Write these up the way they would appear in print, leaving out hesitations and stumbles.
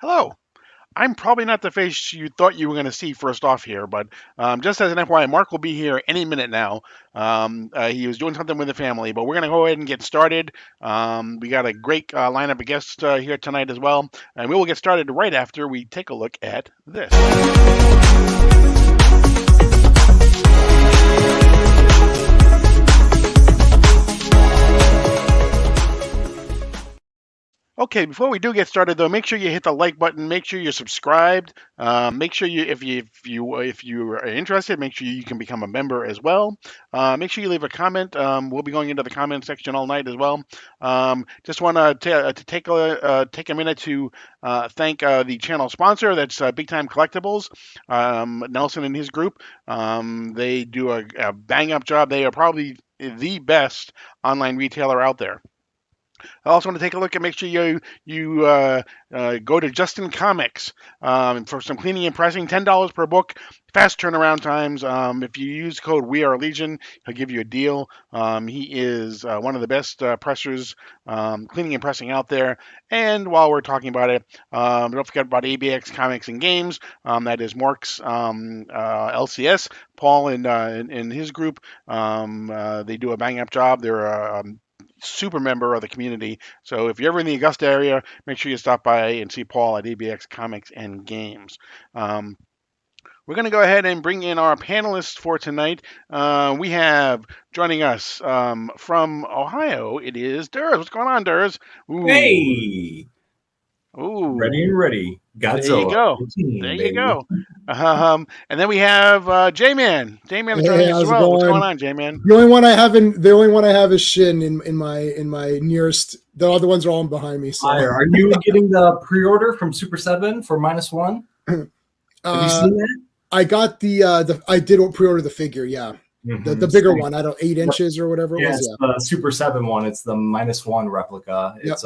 Hello. I'm probably not the face you thought you were going to see first off here, but just as an FYI, Mark will be here any minute now. He was doing something with the family, but we're going to go ahead and get started. We got a great lineup of guests here tonight as well, and we will get started right after we take a look at this. Okay, before we do get started though, make sure you hit the like button. Make sure you're subscribed. Make sure you, if you are interested, make sure you can become a member as well. Make sure you leave a comment. We'll be going into the comment section all night as well. Just want to take a minute to thank the channel sponsor. That's Big Time Collectibles. Nelson and his group. They do a bang up job. They are probably the best online retailer out there. I also want to take a look and make sure you go to Justin Comicx for some cleaning and pressing. $10 per book, fast turnaround times. If you use code We Are Legion, he'll give you a deal. He is one of the best pressers, cleaning and pressing out there. And while we're talking about it, don't forget about ABX Comics and Games. That is Mark's LCS. Paul and his group, they do a bang up job. They're super member of the community. So if you're ever in the Augusta area, make sure you stop by and see Paul at ABX Comics and Games. We're going to go ahead and bring in our panelists for tonight. We have joining us from Ohio. It is Durs. What's going on, Durs? Ooh. Hey. Ooh. Ready and ready. Godzilla. There you go. There you go. And then we have J-Man. J-Man is joining us as well. What's going on, J-Man? The only one I have is Shin in my nearest. The other ones are all behind me. So. Are you getting the pre-order from Super 7 for -1? Have you seen that? I got I did pre-order the figure. Yeah. Mm-hmm. The bigger one. I don't 8 inches or whatever it was. It's the Super 7 one. It's the -1 replica. It's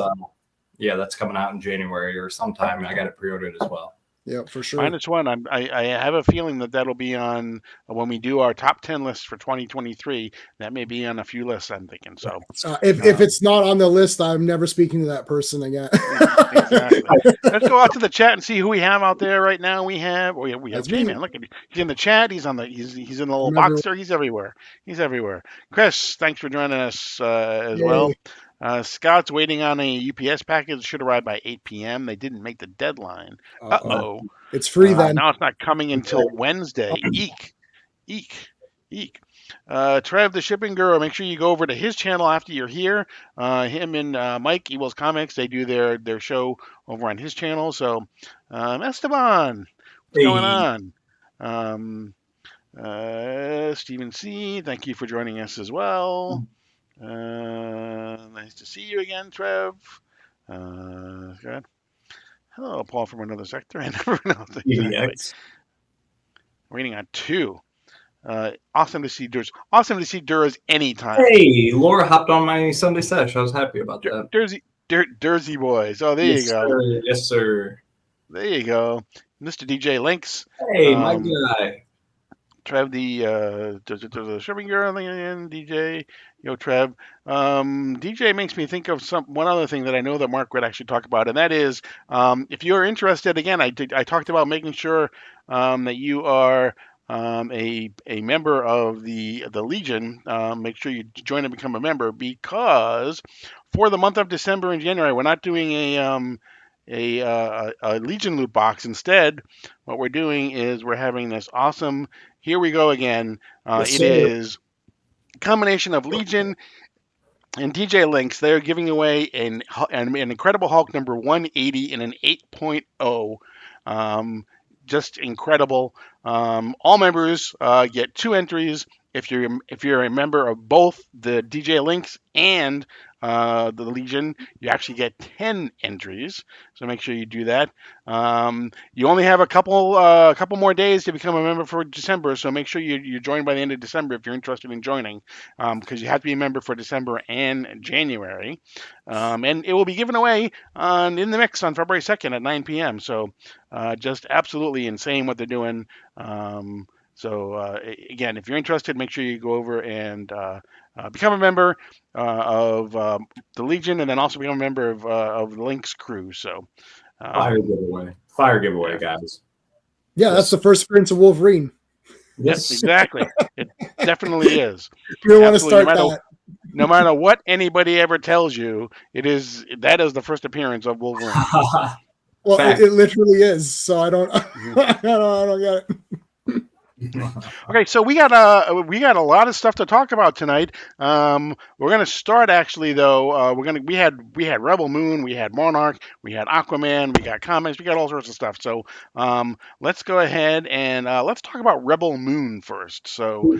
yeah, that's coming out in January or sometime. I got it pre-ordered as well. Yeah, for sure. -1. I have a feeling that'll be on when we do our top 10 lists for 2023. That may be on a few lists, I'm thinking. So if it's not on the list, I'm never speaking to that person again. Exactly. Let's go out to the chat and see who we have out there right now. We have J-Man. Look at him. He's in the chat. He's in the little box there. He's everywhere. Chris, thanks for joining us as well. Scott's waiting on a UPS package. It should arrive by 8 p.m. They didn't make the deadline. Uh-oh. It's free then. Now it's not coming until Wednesday. Eek. Trev, the shipping guru, make sure you go over to his channel after you're here. Him and Mike, Evil's Comics, they do their show over on his channel. So, Esteban, what's going on? Stephen C., thank you for joining us as well. Nice to see you again, Trev. Good. Hello, Paul from another sector. I never know. Reading on 2. Awesome to see Durs. Awesome to see Durs anytime. Hey, Laura hopped on my Sunday sesh. I was happy about that. Dursy boys. Oh, there you go. Sir. Yes, sir. There you go. Mr. DJ Links. Hey, my guy. Trev, the shipping girl, and DJ. Yo, Trev. DJ makes me think of one other thing that I know that Mark would actually talk about, and that is if you're interested, again, I talked about making sure that you are a member of the Legion. Make sure you join and become a member, because for the month of December and January, we're not doing a Legion loot box. Instead, what we're doing is we're having this awesome. Here we go again. It is a combination of Legion and DJ Links. They're giving away an Incredible Hulk number 180 in an 8.0. Just incredible. All members get 2 entries. If you're a member of both the DJ Links and the Legion, you actually get 10 entries. So make sure you do that. You only have a couple more days to become a member for December. So make sure you join by the end of December if you're interested in joining, because you have to be a member for December and January. And it will be given away in the mix on February 2nd at 9 p.m. So just absolutely insane what they're doing. So again, if you're interested, make sure you go over and become a member of the Legion, and then also become a member of the Lynx crew. So Fire giveaway, guys. Yeah, that's the first appearance of Wolverine. Yes, exactly. It definitely is. You don't want to start that. No matter what anybody ever tells you, that is the first appearance of Wolverine. Well, it literally is. So I don't, I don't get it. Okay, so we got a lot of stuff to talk about tonight. We're gonna start actually though. We had Rebel Moon, we had Monarch, we had Aquaman, we got comics, we got all sorts of stuff. So let's go ahead and let's talk about Rebel Moon first. So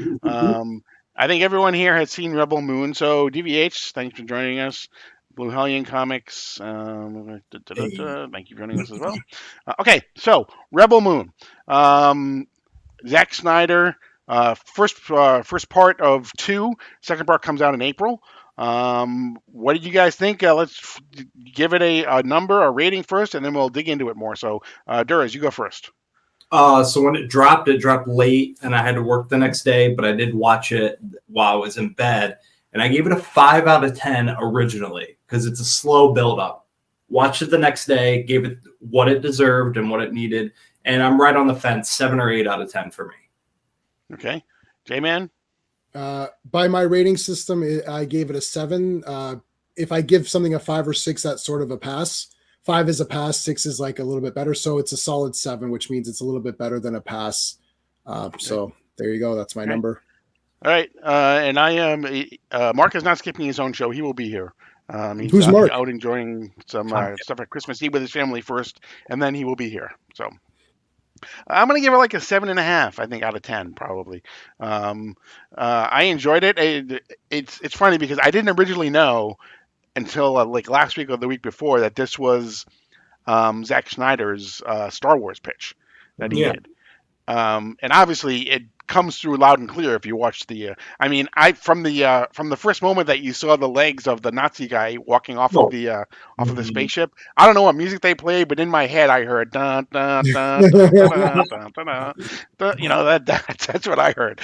I think everyone here has seen Rebel Moon. So DVH, thanks for joining us. Blue Hellion Comics, thank you for joining us as well. Okay, so Rebel Moon. Zack Snyder, first part of 2. Second part comes out in April. What did you guys think? Let's give it a number, a rating first, and then we'll dig into it more. So, Duras, you go first. So when it dropped late, and I had to work the next day, but I did watch it while I was in bed, and I gave it a 5 out of 10 originally because it's a slow build-up. Watched it the next day, gave it what it deserved and what it needed. And I'm right on the fence, 7 or 8 out of 10 for me. Okay. J-Man? By my rating system, I gave it a 7. If I give something a 5 or 6, that's sort of a pass. 5 is a pass, 6 is like a little bit better. So it's a solid 7, which means it's a little bit better than a pass. So there you go. That's my number. All right. And I am Mark is not skipping his own show. He will be here. He's Who's Mark? Out enjoying some stuff at Christmas Eve with his family first, and then he will be here. So I'm gonna give it like a 7.5, I think, out of 10, probably. I enjoyed it. It's funny because I didn't originally know until like last week or the week before that this was Zack Snyder's Star Wars pitch that he did. And obviously it comes through loud and clear if you watch the. From the first moment that you saw the legs of the Nazi guy walking off of the spaceship, I don't know what music they played, but in my head I heard dun dun dun dun dun dun dun dun. That's what I heard.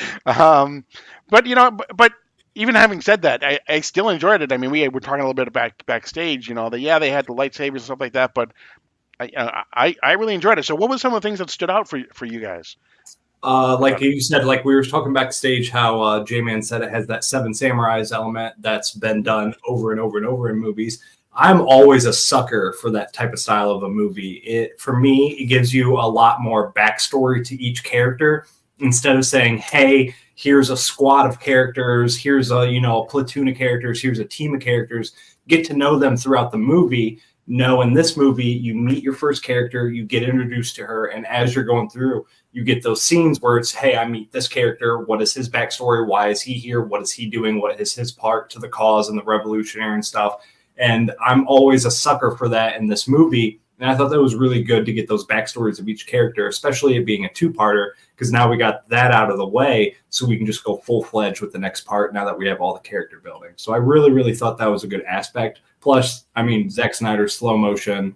But even having said that, I still enjoyed it. I mean, we were talking a little bit backstage. They had the lightsabers and stuff like that, but I really enjoyed it. So what were some of the things that stood out for you guys? You said, like we were talking backstage, how J-Man said it has that 7 Samurais element that's been done over and over and over in movies. I'm always a sucker for that type of style of a movie. For me, it gives you a lot more backstory to each character instead of saying, hey, here's a squad of characters, here's a platoon of characters, here's a team of characters. Get to know them throughout the movie. No, in this movie, you meet your first character, you get introduced to her, and as you're going through, you get those scenes where it's, hey, I meet this character. What is his backstory? Why is he here? What is he doing? What is his part to the cause and the revolutionary and stuff? And I'm always a sucker for that in this movie. And I thought that was really good to get those backstories of each character, especially it being a 2-parter, because now we got that out of the way, so we can just go full-fledged with the next part now that we have all the character building. So I really, really thought that was a good aspect. Plus, Zack Snyder's slow motion.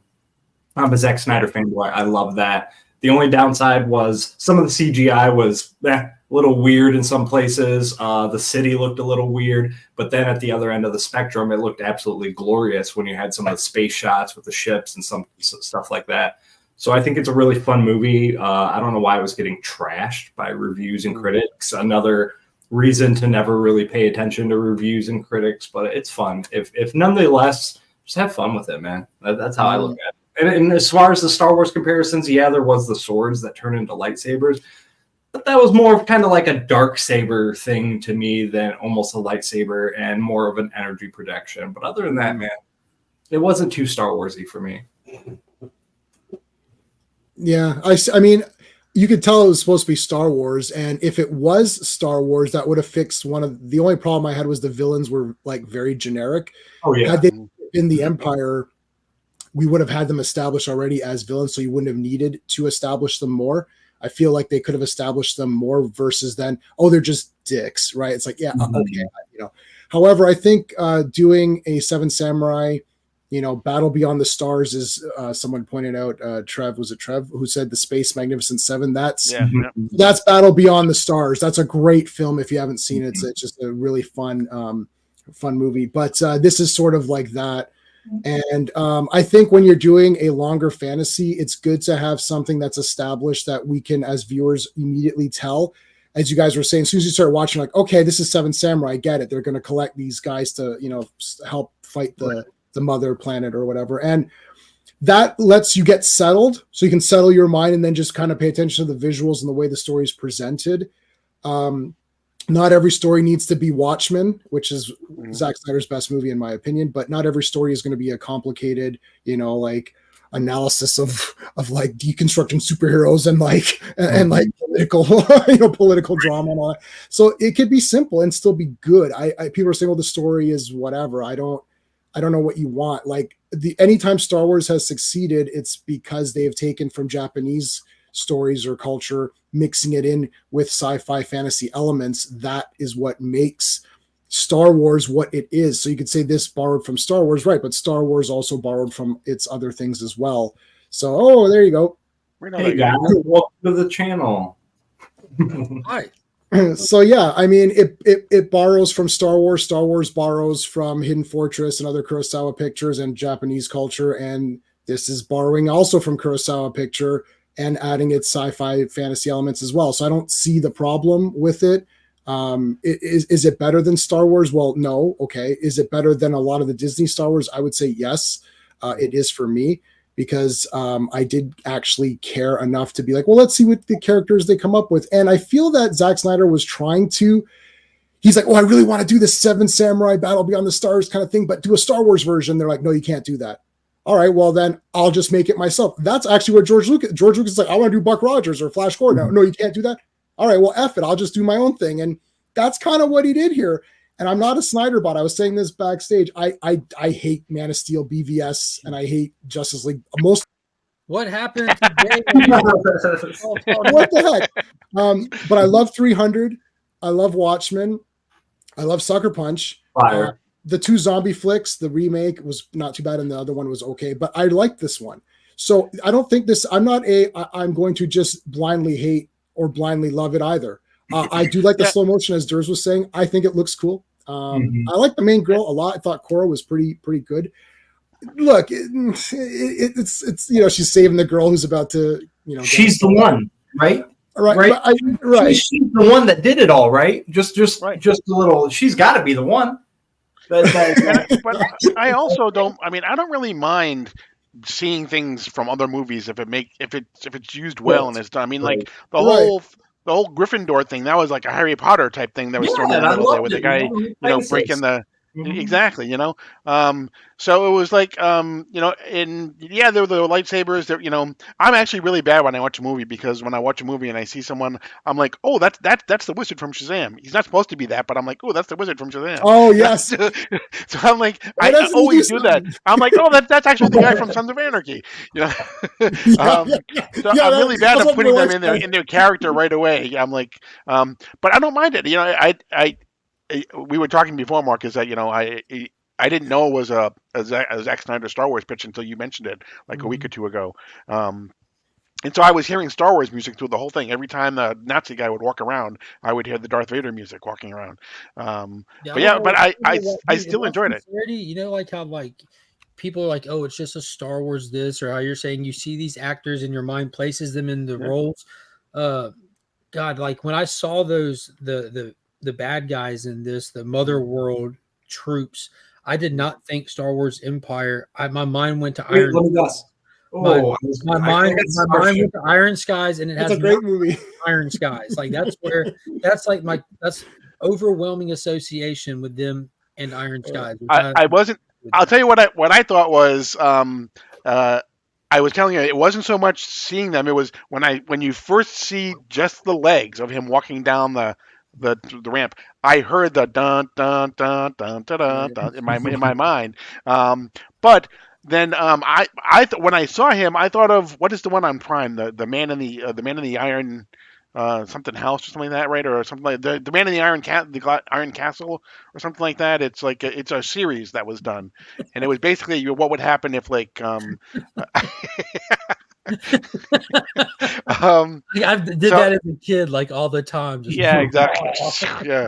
I'm a Zack Snyder fanboy. I love that. The only downside was some of the CGI was a little weird in some places. The city looked a little weird, but then at the other end of the spectrum, it looked absolutely glorious when you had some of the space shots with the ships and some stuff like that. So I think it's a really fun movie. I don't know why it was getting trashed by reviews and critics. Another reason to never really pay attention to reviews and critics, but it's fun. If nonetheless, just have fun with it, man. That's how I look at it. And as far as the Star Wars comparisons, there was the swords that turn into lightsabers, but that was more of kind of like a dark saber thing to me than almost a lightsaber and more of an energy projection. But other than that, man, it wasn't too Star Warsy for me. Yeah, I mean, you could tell it was supposed to be Star Wars, and if it was Star Wars, that would have fixed one of the only problem I had was the villains were like very generic. Oh yeah, had they been the Empire, we would have had them established already as villains, so you wouldn't have needed to establish them more. I feel like they could have established them more versus then, they're just dicks, right? It's like, okay, However, I think doing a 7 Samurai, Battle Beyond the Stars is someone pointed out. Trev who said the Space Magnificent 7? That's Battle Beyond the Stars. That's a great film if you haven't seen it. It's just a really fun movie. But this is sort of like that. And I think when you're doing a longer fantasy, it's good to have something that's established that we can, as viewers, immediately tell. As you guys were saying, as soon as you start watching, like, okay, this is Seven Samurai, I get it. They're going to collect these guys to, help fight the mother planet or whatever. And that lets you get settled, so you can settle your mind and then just kind of pay attention to the visuals and the way the story is presented. Not every story needs to be Watchmen, which is Zack Snyder's best movie in my opinion, but not every story is going to be a complicated, like analysis of like deconstructing superheroes and like and like political drama and all that. So it could be simple and still be good. I people are saying, well, the story is whatever. I don't know what you want. Like anytime Star Wars has succeeded, it's because they have taken from Japanese stories or culture, mixing it in with sci-fi fantasy elements. That is what makes Star Wars what it is. So you could say this borrowed from Star Wars, right? But Star Wars also borrowed from its other things as well. So, there you go. Hey guys, welcome to the channel. Hi. So yeah, I mean, it borrows from Star Wars. Star Wars borrows from Hidden Fortress and other Kurosawa pictures and Japanese culture, and this is borrowing also from Kurosawa picture and adding its sci-fi fantasy elements as well. So I don't see the problem with it. Is it better than Star Wars? Well, no. Okay. Is it better than a lot of the Disney Star Wars? I would say yes. It is for me, because I did actually care enough to be like, well, let's see what the characters they come up with. And I feel that Zack Snyder was trying to, he's like, oh, I really want to do this Seven Samurai Battle Beyond the Stars kind of thing, but do a Star Wars version. They're like, no, you can't do that. All right, well then I'll just make it myself. That's actually what George Lucas is like, I want to do Buck Rogers or Flash Gordon. No, you can't do that. All right, well, F it. I'll just do my own thing. And that's kind of what he did here. And I'm not a Snyder bot. I was saying this backstage. I hate Man of Steel, BVS, and I hate Justice League. What happened today? What the heck? But I love 300. I love Watchmen. I love Sucker Punch. Fire. The two zombie flicks, the remake was not too bad, and the other one was okay. But I like this one. So I don't think this. I'm going to just blindly hate or blindly love it either. I do like the slow motion, as Durs was saying. I think it looks cool. I like the main girl a lot. I thought Korra was pretty good. Look, it's she's saving the girl who's about to she's the one, right? Right. Right. She's the one that did it all, right? Just a little. She's got to be the one. But I also don't. I mean, I don't really mind seeing things from other movies if it's used well and it's done. I mean, like the whole Gryffindor thing, that was like a Harry Potter type thing that was thrown in the middle there with the guy, breaking the. Exactly, so it was like, there were the lightsabers that, I'm actually really bad when I watch a movie, because when I watch a movie and I see someone, I'm like, oh, that's the wizard from Shazam. He's not supposed to be that, but I'm like, oh, that's the wizard from Shazam. Oh, yes. So I'm like, I always do that. I'm like, oh, that's actually the guy from Sons of Anarchy. So I'm really bad at putting them in their character right away. I'm like, but I don't mind it. We were talking before, Mark, is that I didn't know it was a Zack Snyder Star Wars pitch until you mentioned it like a week or two ago, and so I was hearing Star Wars music through the whole thing. Every time the Nazi guy would walk around, I would hear the Darth Vader music walking around. But I still enjoyed it. Like how people are like, oh, it's just a Star Wars this, or how you're saying you see these actors in your mind, places them in the roles. God, like when I saw those the bad guys in this, the Mother World troops, I did not think Star Wars Empire. My mind went to Iron. My mind went to Iron Skies, and it's a great movie. Iron Skies, like that's overwhelming association with them and Iron Skies. I wasn't. I'll tell you what I thought was. I was telling you, it wasn't so much seeing them. It was when you first see just the legs of him walking down the ramp. I heard the dun dun dun dun dun dun, dun in my mind. But then when I saw him, I thought of, what is the one on Prime? The man in the iron something house or something like that, right? Or something like the man in the Iron Castle or something like that. It's like it's a series that was done, and it was basically what would happen if I did that as a kid, like all the time. Yeah, exactly. Yeah.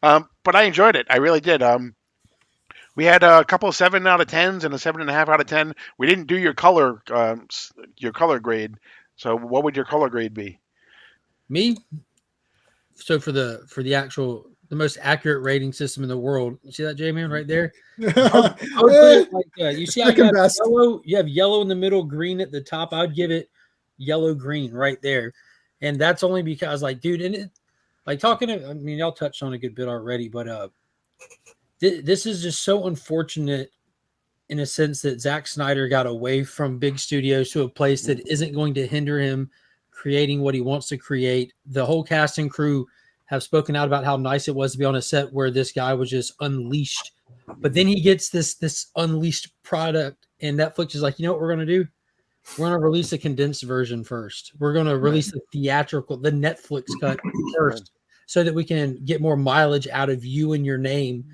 But I enjoyed it. I really did. We had a couple of 7 out of 10s and a 7.5 out of 10. We didn't do your color grade. So what would your color grade be? Me, so for the actual the most accurate rating system in the world. You see that, J-Man, right there? I would put it like you see how you have yellow, you have yellow in the middle, green at the top. I would give it yellow green right there. And that's only because like, dude, and it, like talking to, I mean, y'all touched on a good bit already, but this is just so unfortunate in a sense that Zack Snyder got away from big studios to a place that isn't going to hinder him creating what he wants to create. The whole cast and crew have spoken out about how nice it was to be on a set where this guy was just unleashed. But then he gets this unleashed product, and Netflix is like, you know what we're going to do? We're going to release a condensed version first. We're going to release the theatrical, the Netflix cut first, so that we can get more mileage out of you and your name.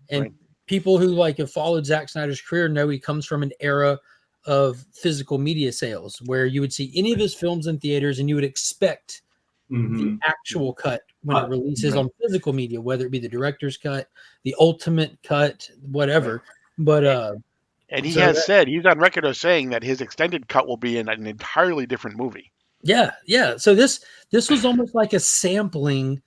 And people who like have followed Zack Snyder's career know he comes from an era of physical media sales where you would see any of his films in theaters and you would expect the actual cut when it releases on physical media, whether it be the director's cut, the ultimate cut, whatever. But and he has said, he's on record of saying that his extended cut will be in an entirely different movie. Yeah. So this was almost like a sampling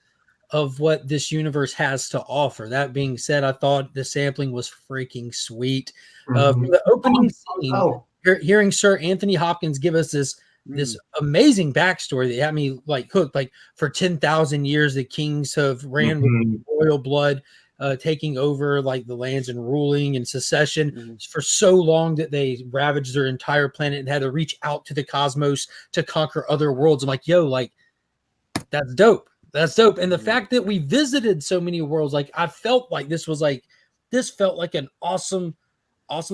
of what this universe has to offer. That being said, I thought the sampling was freaking sweet. From the opening scene, hearing Sir Anthony Hopkins give us this amazing backstory that had me like hooked. Like for 10,000 years, the kings have ran with royal blood, taking over like the lands and ruling and secession for so long that they ravaged their entire planet and had to reach out to the cosmos to conquer other worlds. I'm like, yo, like that's dope. That's dope. And the fact that we visited so many worlds, like I felt like this felt like an awesome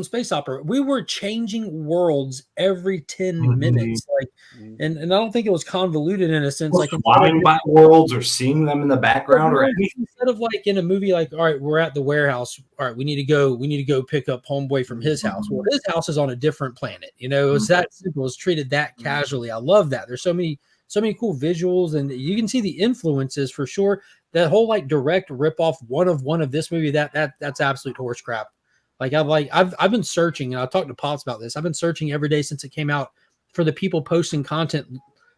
space opera. We were changing worlds every 10 minutes. Like, and I don't think it was convoluted in a sense. Like flying by worlds or seeing them in the background or anything. Instead of like in a movie, like, all right, we're at the warehouse. All right, we need to go pick up homeboy from his house. Well, his house is on a different planet. You know, it was that simple. It was treated that casually. I love that. There's so many cool visuals, and you can see the influences for sure. That whole like direct rip off one of this movie, that's absolute horse crap. Like I've been searching, and I talked to Pops about this. I've been searching every day since it came out for the people posting content,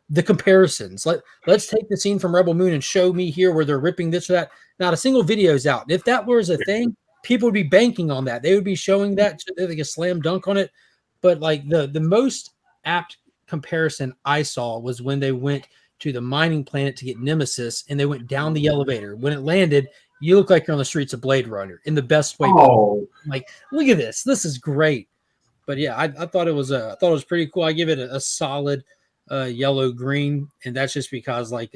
the comparisons. Let's take the scene from Rebel Moon and show me here where they're ripping this or that. Not a single video is out. If that was a thing, people would be banking on that. They would be showing that like a slam dunk on it. But like the most apt comparison I saw was when they went to the mining planet to get Nemesis, and they went down the elevator. When it landed, you look like you're on the streets of Blade Runner in the best way. Like, look at this. This is great. But yeah, I thought it was pretty cool. I give it a solid yellow green, and that's just because like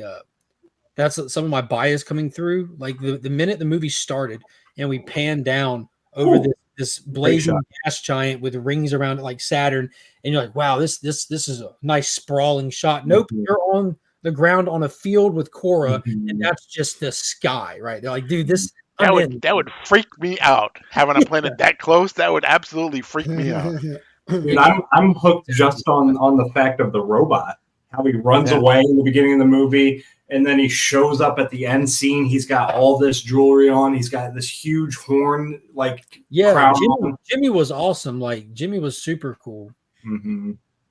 that's some of my bias coming through. Like the minute the movie started and we panned down over this blazing gas giant with rings around it like Saturn, and you're like, wow, this is a nice sprawling shot. Nope, you're on the ground on a field with Korra, and that's just the sky, right? They're like, dude, that would freak me out. Having a planet that close, that would absolutely freak me out. Dude, I'm hooked just on the fact of the robot, how he runs away in the beginning of the movie, and then he shows up at the end scene. He's got all this jewelry on. He's got this huge horn, like crown on. Jimmy was awesome. Like Jimmy was super cool.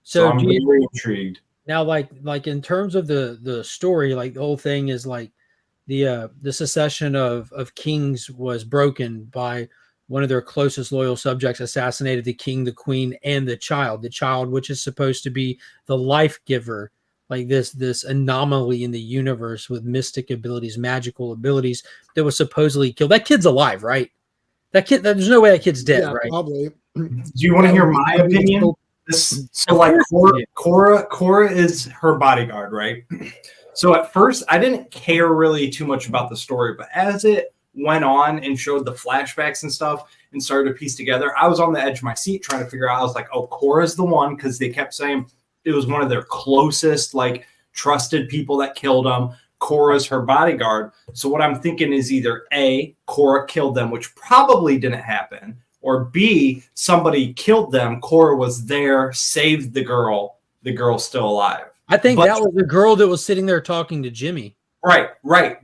So I'm very intrigued. Now, like in terms of the story, like the whole thing is like the secession of kings was broken by one of their closest loyal subjects assassinated the king, the queen, and the child, which is supposed to be the life giver, like this anomaly in the universe with mystic abilities, magical abilities that was supposedly killed. That kid's alive, right? That kid, there's no way that kid's dead, right? Probably. Do you want to hear my opinion? So like Korra is her bodyguard, right? So at first I didn't care really too much about the story, but as it went on and showed the flashbacks and stuff and started to piece together, I was on the edge of my seat trying to figure out. I was like, oh, Korra's the one, because they kept saying it was one of their closest, like trusted people that killed him. Korra's her bodyguard. So what I'm thinking is either A, Korra killed them, which probably didn't happen, or B, somebody killed them. Korra was there, saved the girl. The girl's still alive. I think that was the girl that was sitting there talking to Jimmy. Right.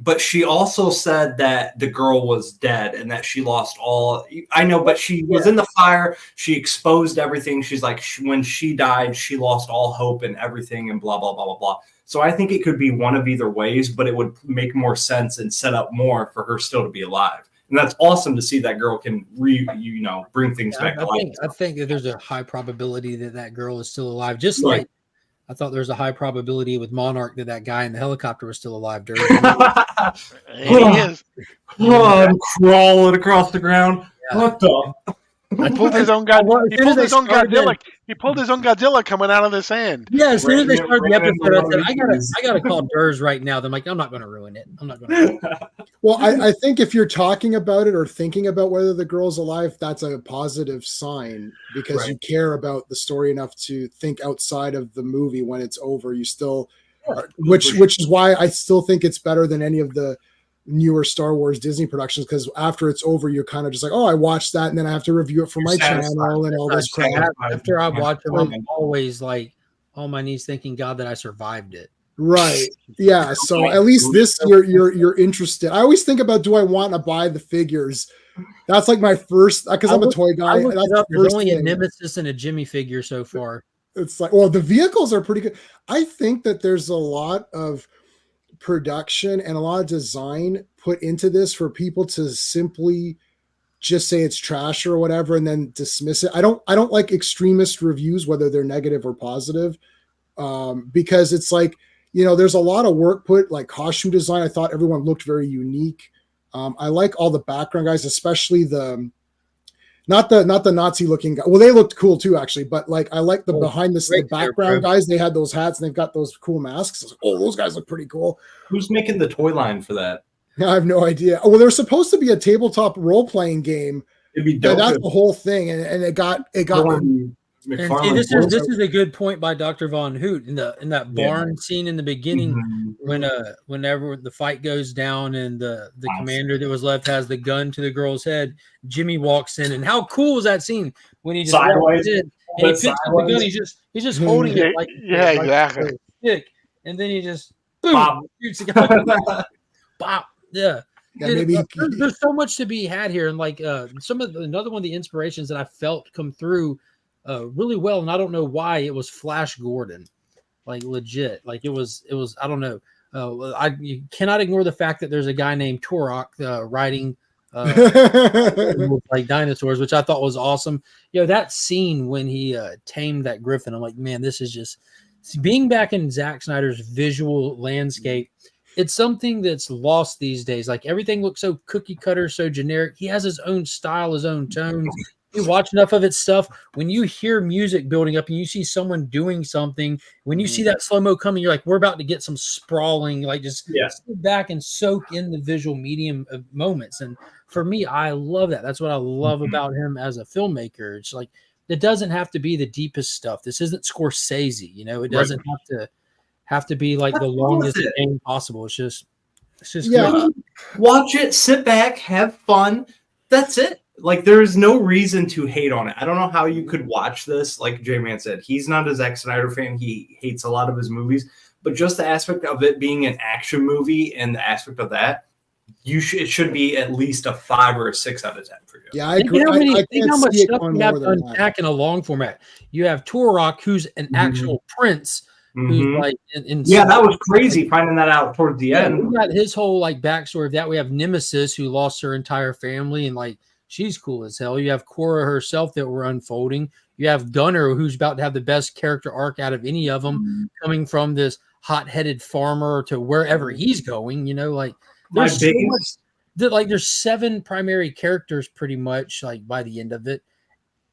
But she also said that the girl was dead and that she lost all. I know, but she was in the fire. She exposed everything. She's like, when she died, she lost all hope and everything and blah, blah, blah, blah, blah. So I think it could be one of either ways, but it would make more sense and set up more for her still to be alive. And that's awesome to see that girl can bring things back to life. I think that there's a high probability that girl is still alive. Just like I thought there's a high probability with Monarch that guy in the helicopter was still alive. He is. I'm crawling across the ground. Yeah. What the? He pulled his own Godzilla. He pulled his own Godzilla coming out of the sand. Yeah, as soon as they started the episode, I said, I gotta call Durs right now. I'm like, I'm not gonna ruin it. Well, I think if you're talking about it or thinking about whether the girl's alive, that's a positive sign because you care about the story enough to think outside of the movie when it's over. You still, which is why I still think it's better than any of the newer Star Wars Disney productions, because after it's over, you're kind of just like, oh, I watched that, and then I have to review it for my channel and all this crap. After I watch them, I'm always like on my knees thanking God that I survived it. Right. Yeah. So at least this you're interested. I always think about, do I want to buy the figures? That's like my first, because I'm a toy guy. There's only a Nemesis and a Jimmy figure so far. It's like, well, the vehicles are pretty good. I think that there's a lot of production and a lot of design put into this for people to simply just say it's trash or whatever and then dismiss it. I don't like extremist reviews, whether they're negative or positive, because it's like, there's a lot of work put, like costume design. I thought everyone looked very unique. I like all the background guys, especially not the Nazi looking guy. Well, they looked cool too, actually, but like I like the behind the background guys. They had those hats and they've got those cool masks. I was like, oh, those guys look pretty cool. Who's making the toy line for that? I have no idea. Oh, well, there was supposed to be a tabletop role playing game. It'd be dope. That's the whole thing, and it got. And see, this is a good point by Dr. Von Hoot in that barn scene in the beginning whenever the fight goes down and the commander that was left has the gun to the girl's head. Jimmy walks in, and how cool was that scene when he just walks in and he picks up the gun. He's just holding it like exactly. Like a stick, and then he just boom, shoots the guy. Bop. Yeah. Maybe there's so much to be had here, and like another one of the inspirations that I felt come through really well, and I don't know why, it was Flash Gordon, like legit, like it was I don't know. You cannot ignore the fact that there's a guy named Turok riding like dinosaurs, which I thought was awesome. That scene when he tamed that griffin, I'm like, man, this is just being back in Zack Snyder's visual landscape. It's something that's lost these days. Like everything looks so cookie cutter, so generic. He has his own style, his own tones. You watch enough of its stuff, when you hear music building up and you see someone doing something, when you see that slow-mo coming, you're like, we're about to get some sprawling, like just sit back and soak in the visual medium of moments. And for me, I love that. That's what I love about him as a filmmaker. It's like, it doesn't have to be the deepest stuff. This isn't Scorsese, it doesn't have to be like the longest game possible. It's just good. Watch it, sit back, have fun. That's it. Like, there is no reason to hate on it. I don't know how you could watch this. Like J-Man said, he's not a Zack Snyder fan. He hates a lot of his movies. But just the aspect of it being an action movie and the aspect of that, it should be at least a 5 or a 6 out of 10 for you. Yeah, I agree. Think how much stuff you have to unpack in a long format. You have Turok, who's an actual prince. Who's like that was crazy finding that out towards the end. We got his whole like backstory of that. We have Nemesis, who lost her entire family, and like she's cool as hell. You have Korra herself that we're unfolding. You have Gunner, who's about to have the best character arc out of any of them, coming from this hot-headed farmer to wherever he's going. Like there's there's 7 primary characters pretty much like by the end of it,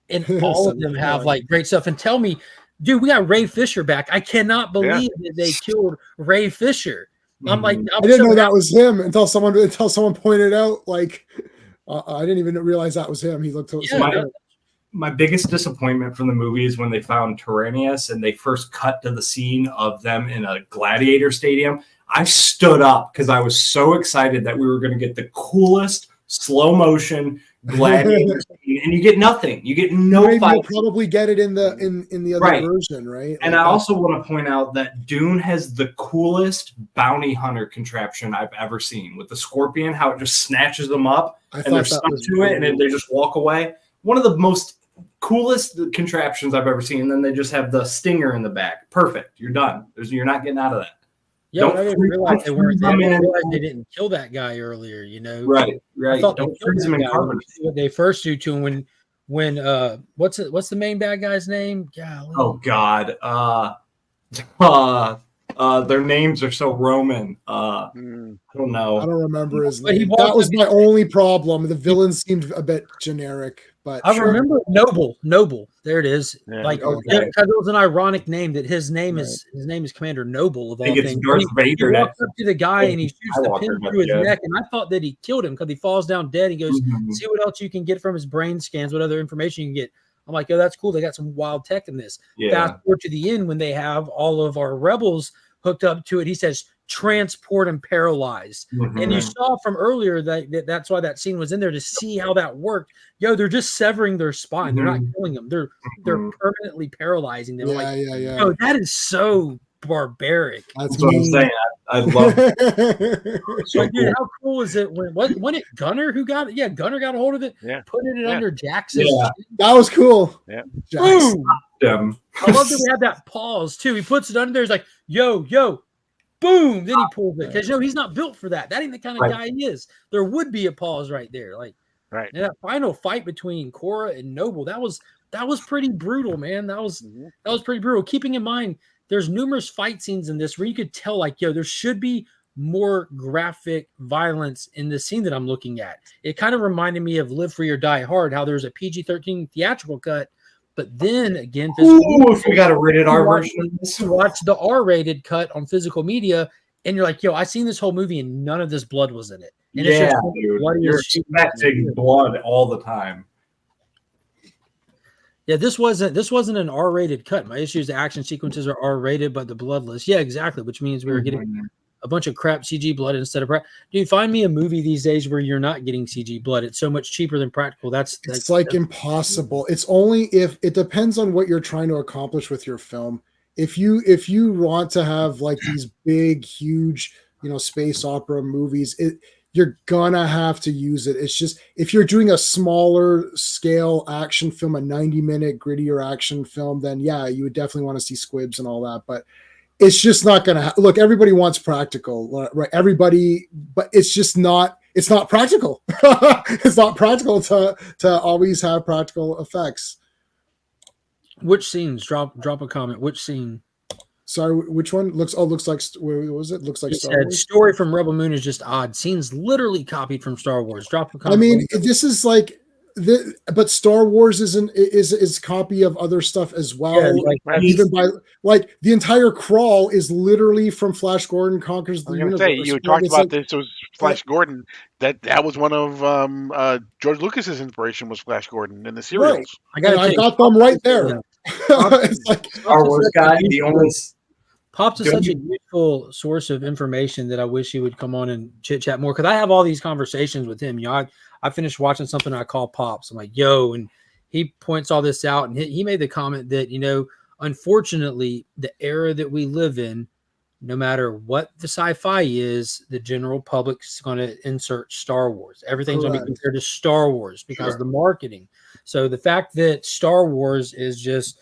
and all of them have like great stuff. And tell me, dude, we got Ray Fisher back. I cannot believe that they killed Ray Fisher. I'm like, I didn't know that was him until someone pointed out. Like, I didn't even realize that was him. He looked so my biggest disappointment from the movie is when they found Tyrannius and they first cut to the scene of them in a gladiator stadium. I stood up because I was so excited that we were going to get the coolest slow motion gladiator scene, and you get nothing. You get no Maybe fight. you'll probably get it in the other version, right? And I also want to point out that Dune has the coolest bounty hunter contraption I've ever seen with the scorpion, how it just snatches them up and they're stuck to it and then they just walk away. One of the most coolest contraptions I've ever seen. And then they just have the stinger in the back. Perfect. You're done. You're not getting out of that. Yeah, I didn't realize they weren't there. I realized they didn't kill that guy earlier, Right. I thought don't freeze him in carbon. What they first do to him when what's the main bad guy's name? Golly. Oh God. Their names are so Roman. I don't know. I don't remember his name. That was my only problem. The villain seemed a bit generic, but I remember Noble. There it is. Yeah, because it was an ironic name that his name is Commander Noble of all things. Darth Vader. He walks up to the guy and he shoots the pin through his neck, and I thought that he killed him because he falls down dead. He goes, see what else you can get from his brain scans, what other information you can get. I'm like, oh, that's cool. They got some wild tech in this. Yeah. Fast forward to the end when they have all of our rebels hooked up to it. He says, transport and paralyzed. And you saw from earlier that's why that scene was in there to see how that worked. They're just severing their spine. They're not killing them. They're permanently paralyzing them. Yo, that is so barbaric. That's what I'm saying. I love it. So dude, how cool is it when it Gunner who got it? Yeah, Gunner got a hold of it, putting it under Jackson. Yeah. That was cool. Yeah. Boom. I love that we had that pause too. He puts it under there. He's like, yo, boom. Then he pulls it because he's not built for that. That ain't the kind of guy he is. There would be a pause right there. Like that final fight between Cora and Noble, that was pretty brutal, man. That was pretty brutal. Keeping in mind, there's numerous fight scenes in this where you could tell, like, there should be more graphic violence in the scene that I'm looking at. It kind of reminded me of Live Free or Die Hard, how there's a PG-13 theatrical cut, but then again, if we got a rated R version of this, watch the R-rated cut on physical media, and you're like, I seen this whole movie and none of this blood was in it. And it's just dude, you're expecting blood all the time. Yeah, this wasn't an R-rated cut. My issue is the action sequences are R-rated, but the bloodless. Yeah, exactly. Which means we were getting a bunch of crap CG blood instead of dude. Find me a movie these days where you're not getting CG blood. It's so much cheaper than practical. That's like impossible. It's only if it depends on what you're trying to accomplish with your film. If you want to have like these big, huge, space opera movies, you're gonna have to use it. It's just if you're doing a smaller scale action film, a 90-minute grittier action film, then yeah, you would definitely want to see squibs and all that. But it's just not gonna look. Everybody wants practical, right? Everybody, but it's just not. It's not practical. It's not practical to always have practical effects. Which scenes? Drop a comment. Which scene? Sorry, which one? Looks like where was it? Looks like Star Wars. Story from Rebel Moon is just odd. Scenes literally copied from Star Wars. Drop a comment. I mean, this is like but Star Wars is copy of other stuff as well. Yeah, even by like the entire crawl is literally from Flash Gordon Conquers the Universe. Say, you talked about this. It was Flash Gordon. That was one of George Lucas's inspiration was Flash Gordon in the serials. Right. I got them right there. It's like Star Wars guy. The only Pops is such a useful source of information that I wish he would come on and chit chat more because I have all these conversations with him. I finished watching something I call Pops. I'm like, and he points all this out, and he made the comment that unfortunately, the era that we live in, no matter what the sci-fi is, the general public's going to insert Star Wars. Everything's going to be compared to Star Wars because of the marketing. So the fact that Star Wars is just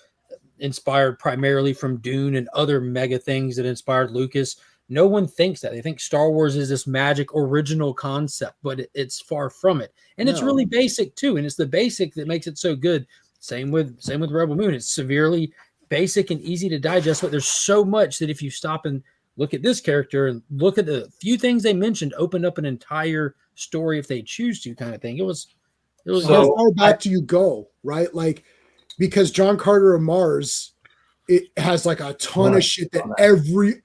inspired primarily from Dune and other mega things that inspired Lucas, no one thinks that. They think Star Wars is this magic original concept, but it's far from it. And it's really basic too. And it's the basic that makes it so good. Same with Rebel Moon. It's severely basic and easy to digest, but there's so much that if you stop and look at this character and look at the few things they mentioned, open up an entire story if they choose to, kind of thing. It was how far back do you go, right? Like, because John Carter of Mars, it has like a ton of shit that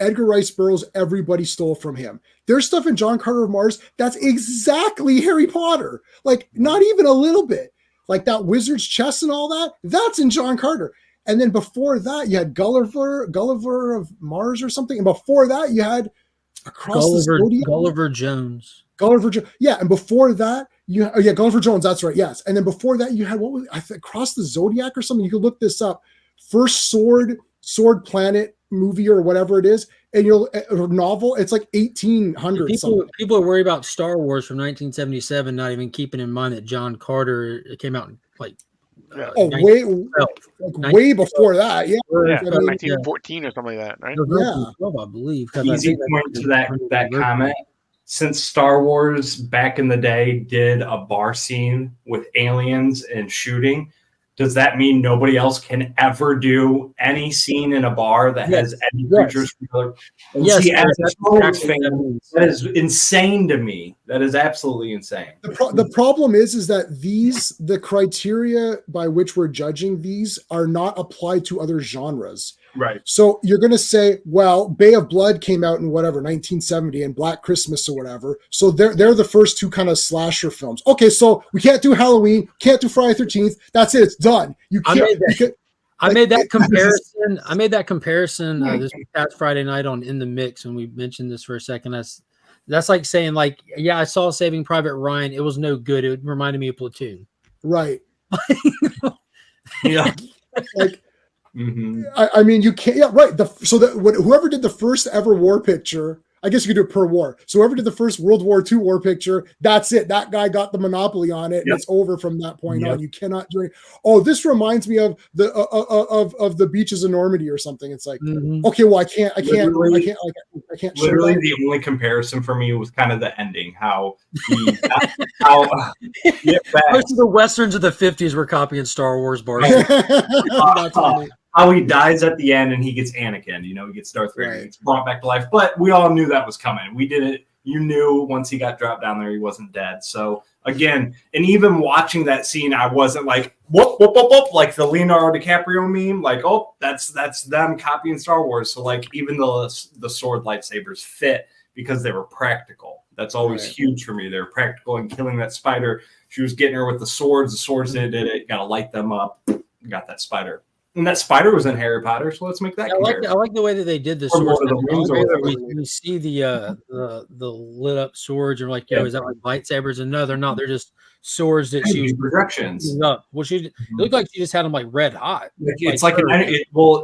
Edgar Rice Burroughs, everybody stole from him. There's stuff in John Carter of Mars that's exactly Harry Potter. Like, not even a little bit. Like that wizard's chest and all that, that's in John Carter. And then before that, you had Gulliver of Mars or something. And before that, you had Across the Zodiac. Gulliver Jones. Yeah. And before that, Gone for Jones. That's right. Yes. And then before that, you had what was Across the Zodiac or something. You could look this up. First Sword Planet movie or whatever it is, and novel. It's like 1800. People are worried about Star Wars from 1977, not even keeping in mind that John Carter came out in like way before that. Yeah, 1914 or something like that, right? Yeah, 12, I believe. Easy point to that comment. Since Star Wars back in the day did a bar scene with aliens and shooting, does that mean nobody else can ever do any scene in a bar that has any creatures? Yes, that is insane to me. That is absolutely insane. The problem is that the criteria by which we're judging these are not applied to other genres. Right. So you're going to say, well, Bay of Blood came out in 1970 and Black Christmas or whatever. So they're the first two kind of slasher films. Okay, so we can't do Halloween, can't do Friday 13th. That's it. It's done. You can't. I made that comparison. I made that comparison this past Friday night on In the Mix, and we mentioned this for a second. That's like saying, like, yeah, I saw Saving Private Ryan. It was no good. It reminded me of Platoon. Right. Yeah. Like. Mm-hmm. I mean, you can't. Yeah, right. Whoever did the first ever war picture, I guess you could do it per war. So whoever did the first World War II war picture, that's it. That guy got the monopoly on it, and it's over from that point on. You cannot do it. Oh, this reminds me of the beaches of Normandy or something. It's like, okay, well, I can't. Literally, the only comparison for me was kind of the ending. Most of the westerns of the 50s were copying Star Wars bars. How he dies at the end and he gets Anakin, he gets Darth Vader, he gets brought back to life. But we all knew that was coming. We did it. You knew once he got dropped down there, he wasn't dead. So again, and even watching that scene, I wasn't like, whoop, whoop, whoop, whoop, like the Leonardo DiCaprio meme, like, oh, that's them copying Star Wars. So like even the sword lightsabers fit because they were practical. That's always huge for me. They're practical and killing that spider. She was getting her with the swords. The swords did it. Got to light them up. Got that spider. And that spider was in Harry Potter, so let's make that. I like the way that they did the swords. We see the lit up swords, and we're like, yo, is that like lightsabers? And no, they're not. They're just swords that she was projections. Up. Well, it looked like she just had them like red hot. It's like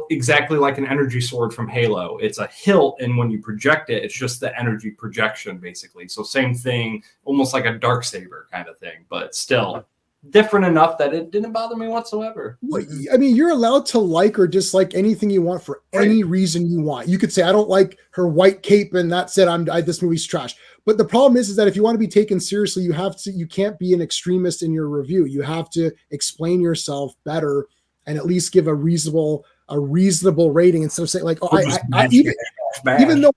exactly like an energy sword from Halo. It's a hilt, and when you project it, it's just the energy projection, basically. So same thing, almost like a dark saber kind of thing, but still. Different enough that it didn't bother me whatsoever. Well, I mean, you're allowed to like or dislike anything you want for any reason you want. You could say, I don't like her white cape, and that's it. This movie's trash. But the problem is that if you want to be taken seriously, you can't be an extremist in your review. You have to explain yourself better and at least give a reasonable rating instead of saying like, even though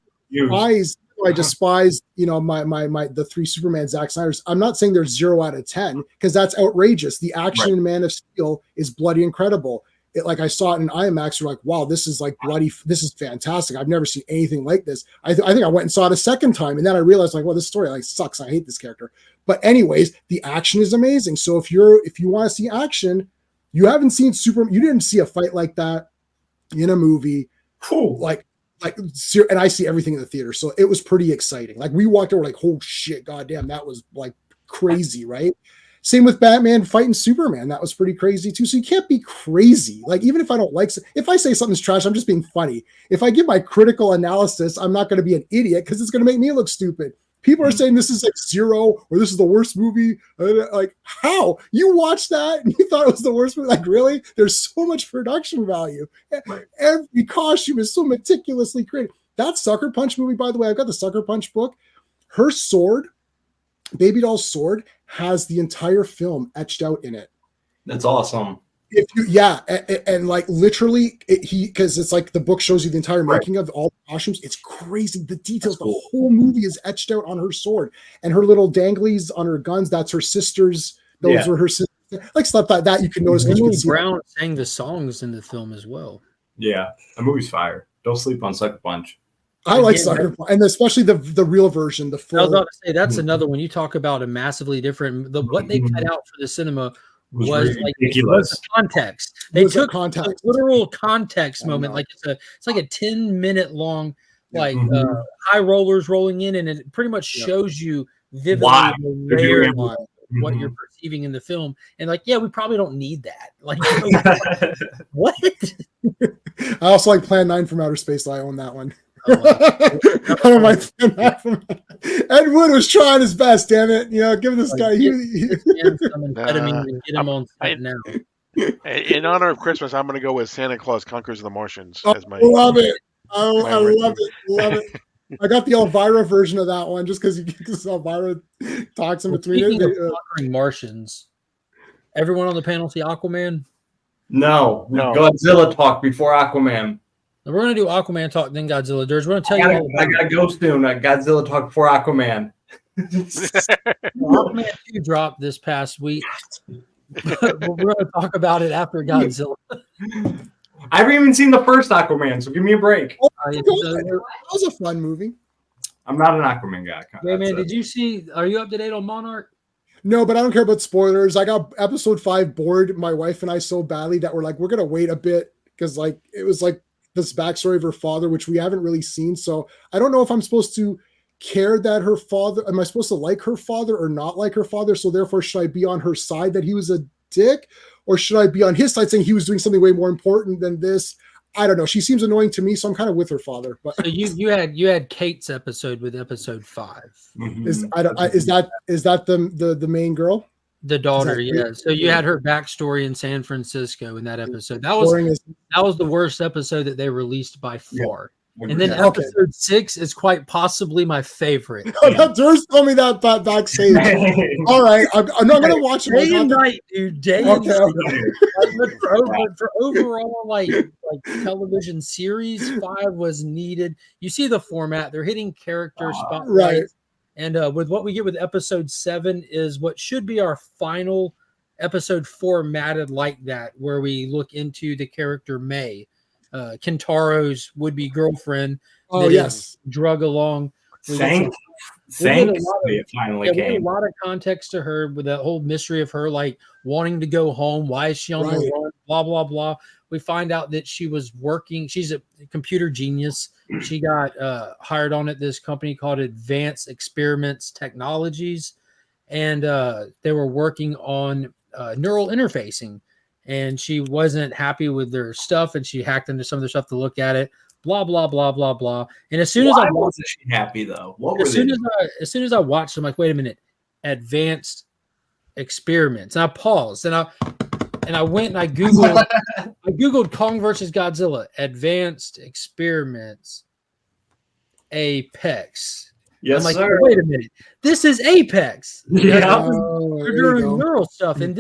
I despise, the three Superman Zack Snyder's. I'm not saying they're 0 out of 10 because that's outrageous. The action in Man of Steel is bloody incredible. Like I saw it in IMAX. You're like, wow, this is like bloody. This is fantastic. I've never seen anything like this. I think I went and saw it a second time, and then I realized like, well, this story like sucks. I hate this character. But anyways, the action is amazing. So if you want to see action, you haven't seen You didn't see a fight like that in a movie. And I see everything in the theater, so it was pretty exciting. Like we walked over, like, oh shit, goddamn, that was like crazy, right? Same with Batman fighting Superman, that was pretty crazy too. So you can't be crazy. Like even if I don't like, if I say something's trash, I'm just being funny. If I give my critical analysis, I'm not going to be an idiot because it's going to make me look stupid. People are saying this is like 0 or this is the worst movie. Like, how? You watched that and you thought it was the worst movie? Like, really? There's so much production value. Right. Every costume is so meticulously created. That Sucker Punch movie, by the way, I've got the Sucker Punch book. Her sword, Baby Doll's sword, has the entire film etched out in it. That's awesome. And like literally, because it's like the book shows you the entire making of all the costumes. It's crazy. The details, the whole movie is etched out on her sword, and her little danglies on her guns. That's her sisters. Those were her sisters. Like stuff like that. You can notice. Emily Brown sang the songs in the film as well. Yeah, the movie's fire. Don't sleep on Sucker Punch. I like Sucker Punch, and especially the real version. The full. I was about to say that's another one. You talk about a massively different. What they cut out for the cinema was like ridiculous. Context. They took a literal context moment. Like it's like a 10-minute long high rollers rolling in, and it pretty much shows you vividly what you're perceiving in the film. And like, yeah, we probably don't need that. Like, what? I also like Plan 9 from Outer Space, so I own that one. Oh, I don't mind Plan 9 from Ed Wood was trying his best, damn it. You know, give this guy get some amphetamine and get him on set now. In honor of Christmas, I'm going to go with Santa Claus Conquers the Martians as my. I love it. I my love it. Love it. I got the Elvira version of that one just because Elvira talks in between Speaking it. of conquering Martians, everyone on the panel see Aquaman? No. No. Godzilla talk before Aquaman. We're going to do Aquaman talk, then Godzilla. We're going to tell you all I about gotta go soon. Godzilla talk before Aquaman. Aquaman 2 dropped this past week. We're going to talk about it after Godzilla. I haven't even seen the first Aquaman, so give me a break. That was a fun movie. I'm not an Aquaman guy. Hey man, did you see? Are you up to date on Monarch? No, but I don't care about spoilers. I got episode 5 bored, my wife and I, so badly that we're like, we're gonna wait a bit because like it was like this backstory of her father, which we haven't really seen. So I don't know if I'm supposed to care that her father. Am I supposed to like her father or not like her father? So therefore, should I be on her side that he was a dick, or should I be on his side saying he was doing something way more important than this? I don't know. She seems annoying to me, so I'm kind of with her father. But so you had Kate's episode with episode 5. Mm-hmm. Is that the main girl? The daughter, yeah. So you had her backstory in San Francisco in that episode. That was the worst episode that they released by far. Yeah. And then episode 6 is quite possibly my favorite. Durst told me that backstage. All right, I'm not gonna watch it. Day and night, dude. Day and night. But for overall like television series, 5 was needed. You see the format; they're hitting character spotlight. Right. And with what we get with episode 7 is what should be our final episode formatted like that, where we look into the character May, Kentaro's would-be girlfriend. Oh, yes. Drug along. Thanks. It finally came. We had a lot of context to her with the whole mystery of her, like wanting to go home. Why is she on the run? Blah, blah, blah. We find out that she was working. She's a computer genius. She got hired on at this company called Advanced Experiments Technologies. And they were working on neural interfacing. And she wasn't happy with their stuff. And she hacked into some of their stuff to look at it. Blah, blah, blah, blah, blah. And as soon as I wasn't she happy though? As soon as I watched, I'm like, wait a minute, Advanced Experiments. And I paused and I went and I Googled Kong versus Godzilla, Advanced Experiments, Apex. Yes, I'm like, sir. wait a minute, this is Apex. Yeah. They're doing neural stuff, and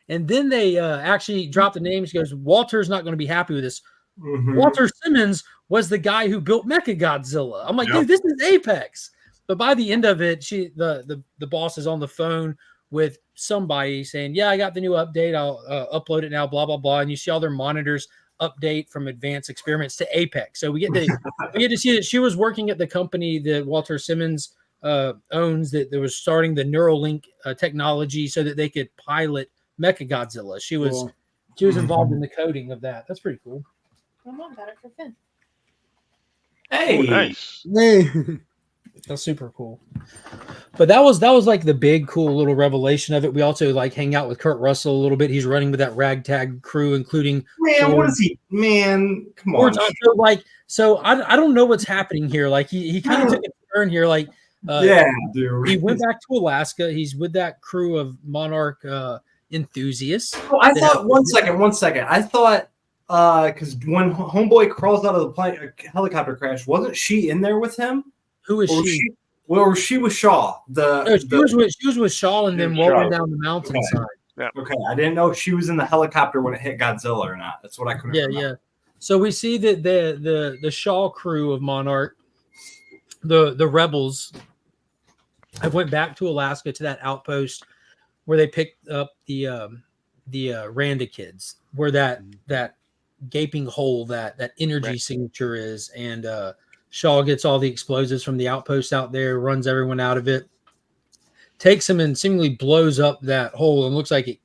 then they actually dropped the names. He goes, Walter's not going to be happy with this. Mm-hmm. Walter Simmons was the guy who built Mechagodzilla. I'm like, dude, this is Apex. But by the end of it, the boss is on the phone with somebody saying, yeah, I got the new update. I'll upload it now, blah, blah, blah. And you see all their monitors update from Advanced Experiments to Apex. So we get to see that she was working at the company that Walter Simmons owns that was starting the Neuralink technology so that they could pilot Mechagodzilla. She was involved in the coding of that. That's pretty cool. My mom got it for Finn. Hey, nice. Hey. That's super cool. But that was like the big cool little revelation of it. We also like hang out with Kurt Russell a little bit. He's running with that ragtag crew, including what is he? Man, come on. So I don't know what's happening here. Like he kind of took a turn here. Like dude. He went back to Alaska. He's with that crew of Monarch enthusiasts. Oh, I thought one second. I thought because when Homeboy crawls out of the plane, helicopter crash, wasn't she in there with him? Who is she? She was Shaw. She was with Shaw and then rolling down the mountainside. Okay. Yeah. Okay, I didn't know if she was in the helicopter when it hit Godzilla or not. That's what I couldn't remember. Yeah. So we see that the Shaw crew of Monarch, the rebels, have went back to Alaska to that outpost where they picked up the Randa kids, where that gaping hole that energy signature is, and Shaw gets all the explosives from the outpost out there, runs everyone out of it, takes them and seemingly blows up that hole and looks like it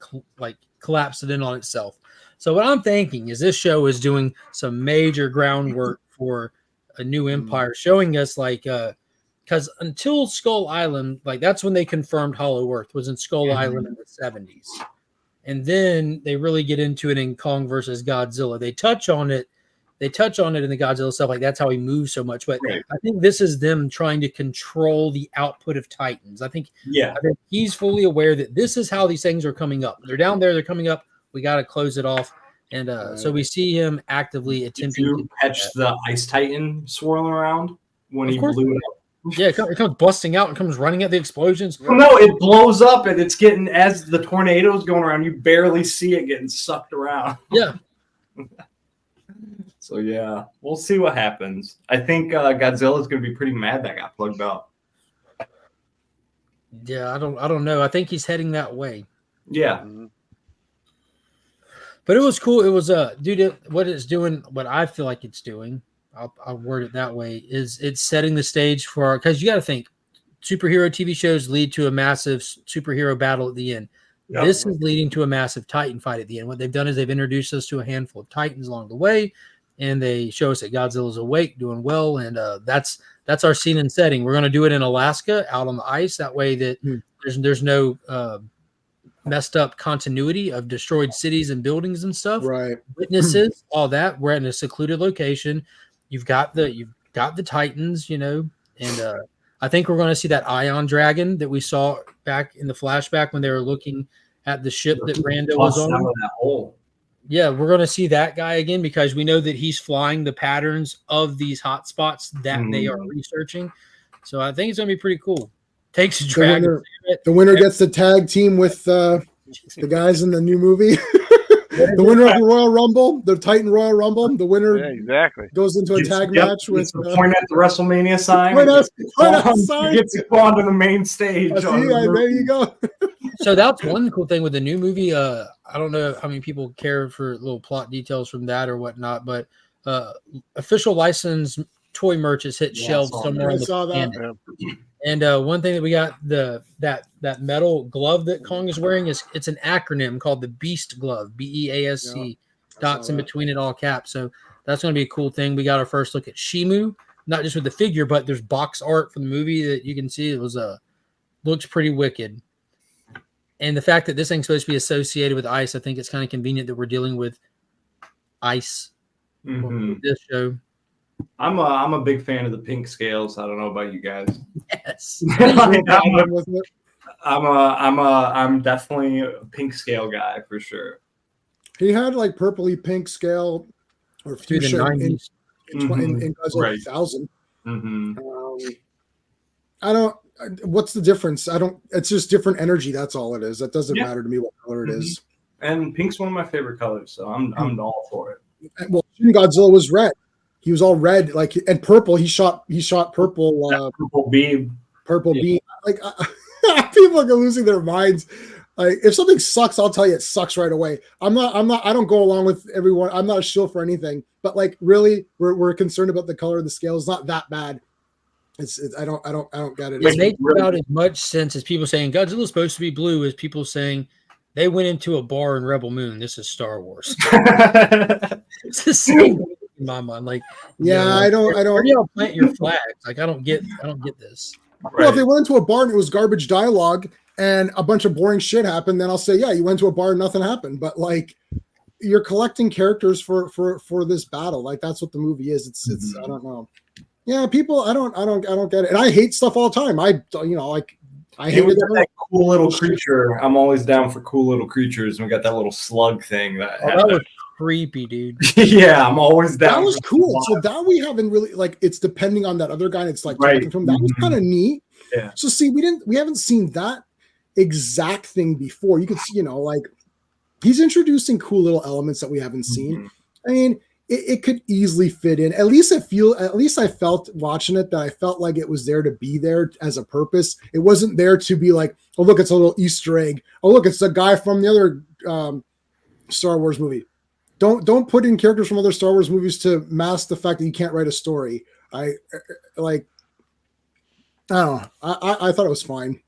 collapsed it in on itself. So what I'm thinking is this show is doing some major groundwork for a new empire, showing us like because until Skull Island, like that's when they confirmed Hollow Earth was in Skull Island in the 70s. And then they really get into it in Kong versus Godzilla. They touch on it in the Godzilla stuff, like that's how he moves so much. But Right. I think this is them trying to control the output of Titans. I think he's fully aware that this is how these things are coming up. They're down there, they're coming up. We got to close it off. And so we see him actively attempting to catch the Ice Titan swirling around when he blew it up. Yeah, it comes busting out and comes running at the explosions. Well, no, it blows up and it's getting, as the tornado's going around, you barely see it getting sucked around. Yeah. So yeah, we'll see what happens. I think Godzilla's going to be pretty mad that got plugged up. Yeah, I don't know. I think he's heading that way. Yeah. But it was cool. It was dude, what it's doing, what I feel like it's doing, I'll word it that way, is it's setting the stage for, because you got to think, superhero TV shows lead to a massive superhero battle at the end. Yep. This is leading to a massive Titan fight at the end. What they've done is they've introduced us to a handful of Titans along the way, and they show us that Godzilla's awake, doing well, and that's our scene and setting. We're going to do it in Alaska, out on the ice. That way that there's no messed up continuity of destroyed cities and buildings and stuff. Right. Witnesses, all that. We're in a secluded location. You've got the Titans, and I think we're going to see that ion dragon that we saw back in the flashback when they were looking at the ship that Rando was on. That hole. Yeah, we're going to see that guy again because we know that he's flying the patterns of these hot spots that they are researching. So I think it's going to be pretty cool. Takes a dragon. The winner gets the tag team with the guys in the new movie. The winner of the Royal Rumble, the Titan Royal Rumble, the winner goes into a tag match with point at the WrestleMania sign. Gets to go onto the main stage. There you go. So that's one cool thing with the new movie. I don't know how many people care for little plot details from that or whatnot, but official license toy merch has hit shelves somewhere on the planet. And one thing that we got, that metal glove that Kong is wearing, it's an acronym called the Beast Glove, BEASC, dots in between it, all caps. So that's going to be a cool thing. We got our first look at Shimu, not just with the figure, but there's box art from the movie that you can see. It was looks pretty wicked. And the fact that this thing's supposed to be associated with ice, I think it's kind of convenient that we're dealing with ice with this show. I'm a big fan of the pink scales. I don't know about you guys. Yes. I'm definitely a pink scale guy for sure. He had like purpley pink scale or fuchsia in Godzilla 2000. I don't. What's the difference? It's just different energy. That's all it is. That doesn't matter to me what color it is. And pink's one of my favorite colors, so I'm all for it. Well, Shin Godzilla was red. He was all red, and purple. He shot purple. Purple beam. Purple beam. Like people are losing their minds. Like if something sucks, I'll tell you it sucks right away. I don't go along with everyone. I'm not a shill for anything. But like really, we're concerned about the color of the scale. It's not that bad. I don't get it. It makes about as much sense as people saying Godzilla's supposed to be blue as people saying they went into a bar in Rebel Moon. This is Star Wars. It's the same in my mind. Like, I don't. Where do y'all plant your flags? Like, I don't get this. Right. Well, if they went into a bar and it was garbage dialogue and a bunch of boring shit happened, then I'll say, yeah, you went to a bar and nothing happened. But like, you're collecting characters for this battle. Like that's what the movie is. It's I don't know. Yeah, people, I don't get it, and I hate stuff all the time. I hate it. That cool little creature. I'm always down for cool little creatures. And we got that little slug thing that was creepy, dude. Yeah, I'm always down. That was cool. So that we haven't really like. It's depending on that other guy. And it's like talking to him. That was kind of neat. Yeah. So see, we haven't seen that exact thing before. You could see, like he's introducing cool little elements that we haven't seen. I mean. It could easily fit in. At least I felt watching it that I felt like it was there to be there as a purpose. It wasn't there to be like, oh look, it's a little Easter egg. Oh look, it's the guy from the other Star Wars movie. Don't put in characters from other Star Wars movies to mask the fact that you can't write a story. I don't know. I thought it was fine.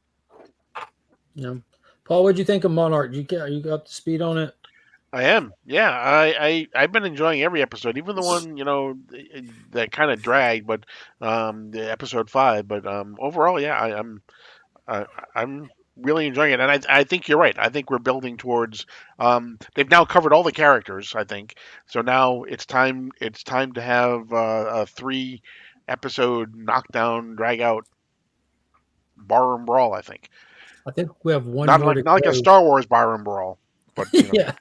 Yeah, Paul, what'd you think of Monarch? Are you up to speed on it? I am. Yeah, I've been enjoying every episode, even the one that kind of dragged, but the episode 5. But overall, yeah, I, I'm really enjoying it, and I think you're right. I think we're building towards. They've now covered all the characters. I think so. Now it's time. It's time to have a 3 episode knockdown, drag out, barroom brawl. I think I think we have one not more like to not like a go. Star Wars barroom brawl, but Yeah.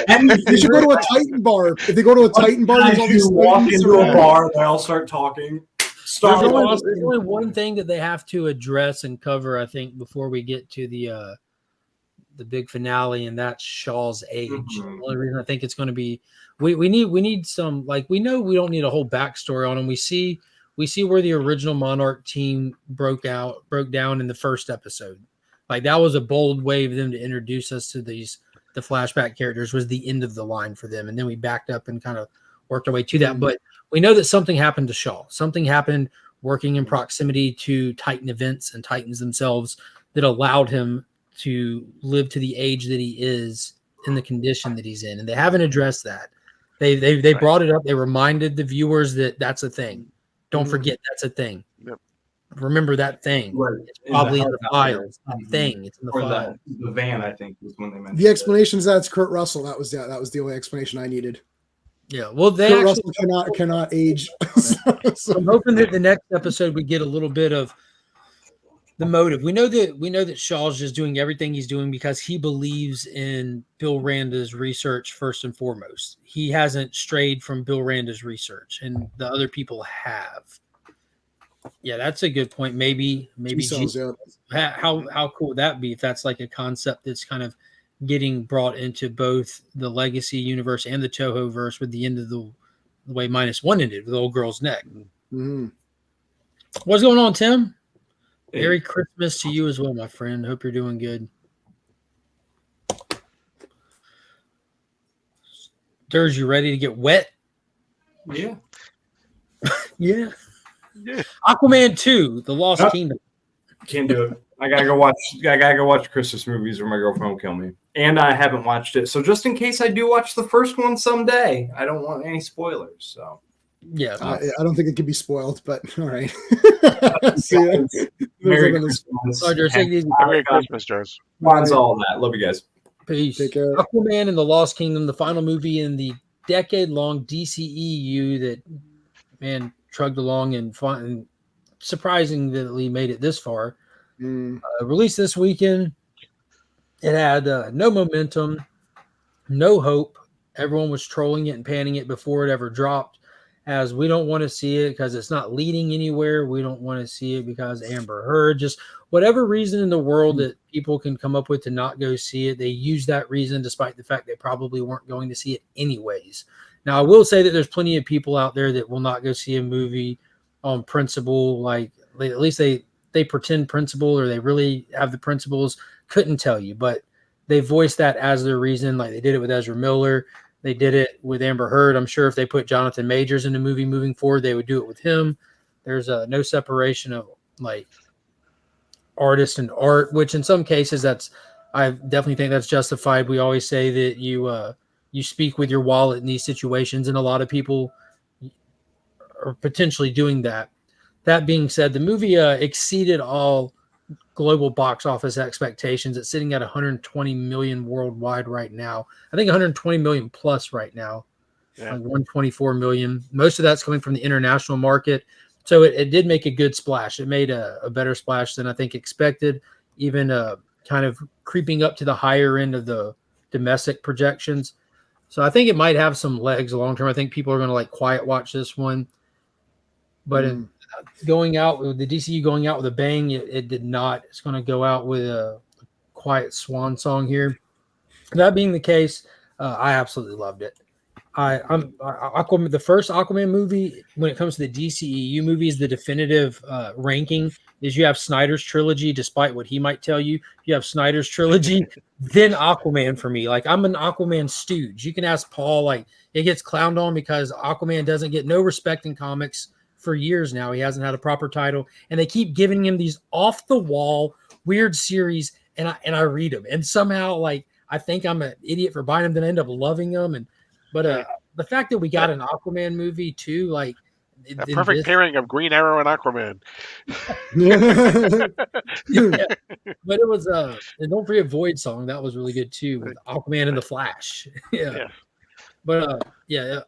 And They should go to a Titan bar. If they go to a Titan bar, there's all these you walk Titans into a around. bar, they all start talking. Star There's only, Wars. there's only one thing that they have to address and cover, I think, before we get to the big finale, and that's Shaw's age. Mhm. The only reason I think it's going to be we need some, like, we know we don't need a whole backstory on him. We see where the original Monarch team broke down in the first episode. Like, that was a bold way of them to introduce us to the flashback characters, was the end of the line for them, and then we backed up and kind of worked our way to that. But we know that something happened to Shaw. Something happened working in proximity to Titan events and Titans themselves that allowed him to live to the age that he is in the condition that he's in, and they haven't addressed that. They brought it up. They reminded the viewers that that's a thing. Don't forget that's a thing. Yep. Remember that thing. Right. It's probably in the hard files. That thing. It's in the Or file. the van, I think, was when they mentioned The explanation is that it's Kurt Russell. That was the only explanation I needed. Yeah. Well, they Kurt actually, Russell cannot age. So- I'm hoping that the next episode we get a little bit of the motive. We know that Shaw's just doing everything he's doing because he believes in Bill Randa's research first and foremost. He hasn't strayed from Bill Randa's research, and the other people have. Yeah, that's a good point. Maybe T-cells, yeah. how cool would that be if that's like a concept that's kind of getting brought into both the Legacy universe and the Toho verse with the end of the way -1 ended with the old girl's neck. Mhm. What's going on, Tim? Hey. Merry Christmas to you as well, my friend. Hope you're doing good. Durs, you ready to get wet? Yeah. Yeah. Yeah. Aquaman 2, The Lost Yep. Kingdom. Can't do it. I gotta go watch Christmas movies or my girlfriend will kill me. And I haven't watched it. So just in case I do watch the first one someday, I don't want any spoilers. So Yeah. I don't think it can be spoiled, but all right. See ya. Merry There's Christmas. Sorry, Durs, take it easy. Merry Christmas, Joes. Mine's all that. Love you guys. Peace. Take care. Aquaman and the Lost Kingdom, the final movie in the decade-long DCEU that, man, trugged along and surprisingly made it this far. Released this weekend. It had no momentum, no hope. Everyone was trolling it and panning it before it ever dropped, as we don't want to see it because it's not leading anywhere. We don't want to see it because Amber Heard, just whatever reason in the world that people can come up with to not go see it. They use that reason despite the fact they probably weren't going to see it anyways. Now, I will say that there's plenty of people out there that will not go see a movie on principle. Like, at least they pretend principle, or they really have the principles. Couldn't tell you, but they voiced that as their reason. Like, they did it with Ezra Miller. They did it with Amber Heard. I'm sure if they put Jonathan Majors in a movie moving forward, they would do it with him. There's no separation of like artist and art, which in some cases I definitely think that's justified. We always say that you speak with your wallet in these situations, and a lot of people are potentially doing that. That being said, the movie exceeded all global box office expectations. It's sitting at 120 million worldwide right now. I think 120 million plus right now, Yeah. like 124 million. Most of that's coming from the international market. So it did make a good splash. It made a better splash than I think expected, even kind of creeping up to the higher end of the domestic projections. So I think it might have some legs long term. I think people are going to like quiet watch this one. But going out with the DCU going out with a bang, it did not. It's going to go out with a quiet swan song here. That being the case, I absolutely loved it. Aquaman, the first Aquaman movie, when it comes to the DCEU movies, the definitive ranking is you have Snyder's trilogy, despite what he might tell you. You have Snyder's trilogy, then Aquaman for me. Like, I'm an Aquaman stooge. You can ask Paul, like, it gets clowned on because Aquaman doesn't get no respect in comics for years now. He hasn't had a proper title, and they keep giving him these off the wall weird series, and I read them, and somehow, like, I think I'm an idiot for buying them, then I end up loving them. But the fact that we got an Aquaman movie too, like A perfect pairing of Green Arrow and Aquaman. yeah. But it was and don't forget Void Song, that was really good too, with Aquaman and the Flash. Yeah. But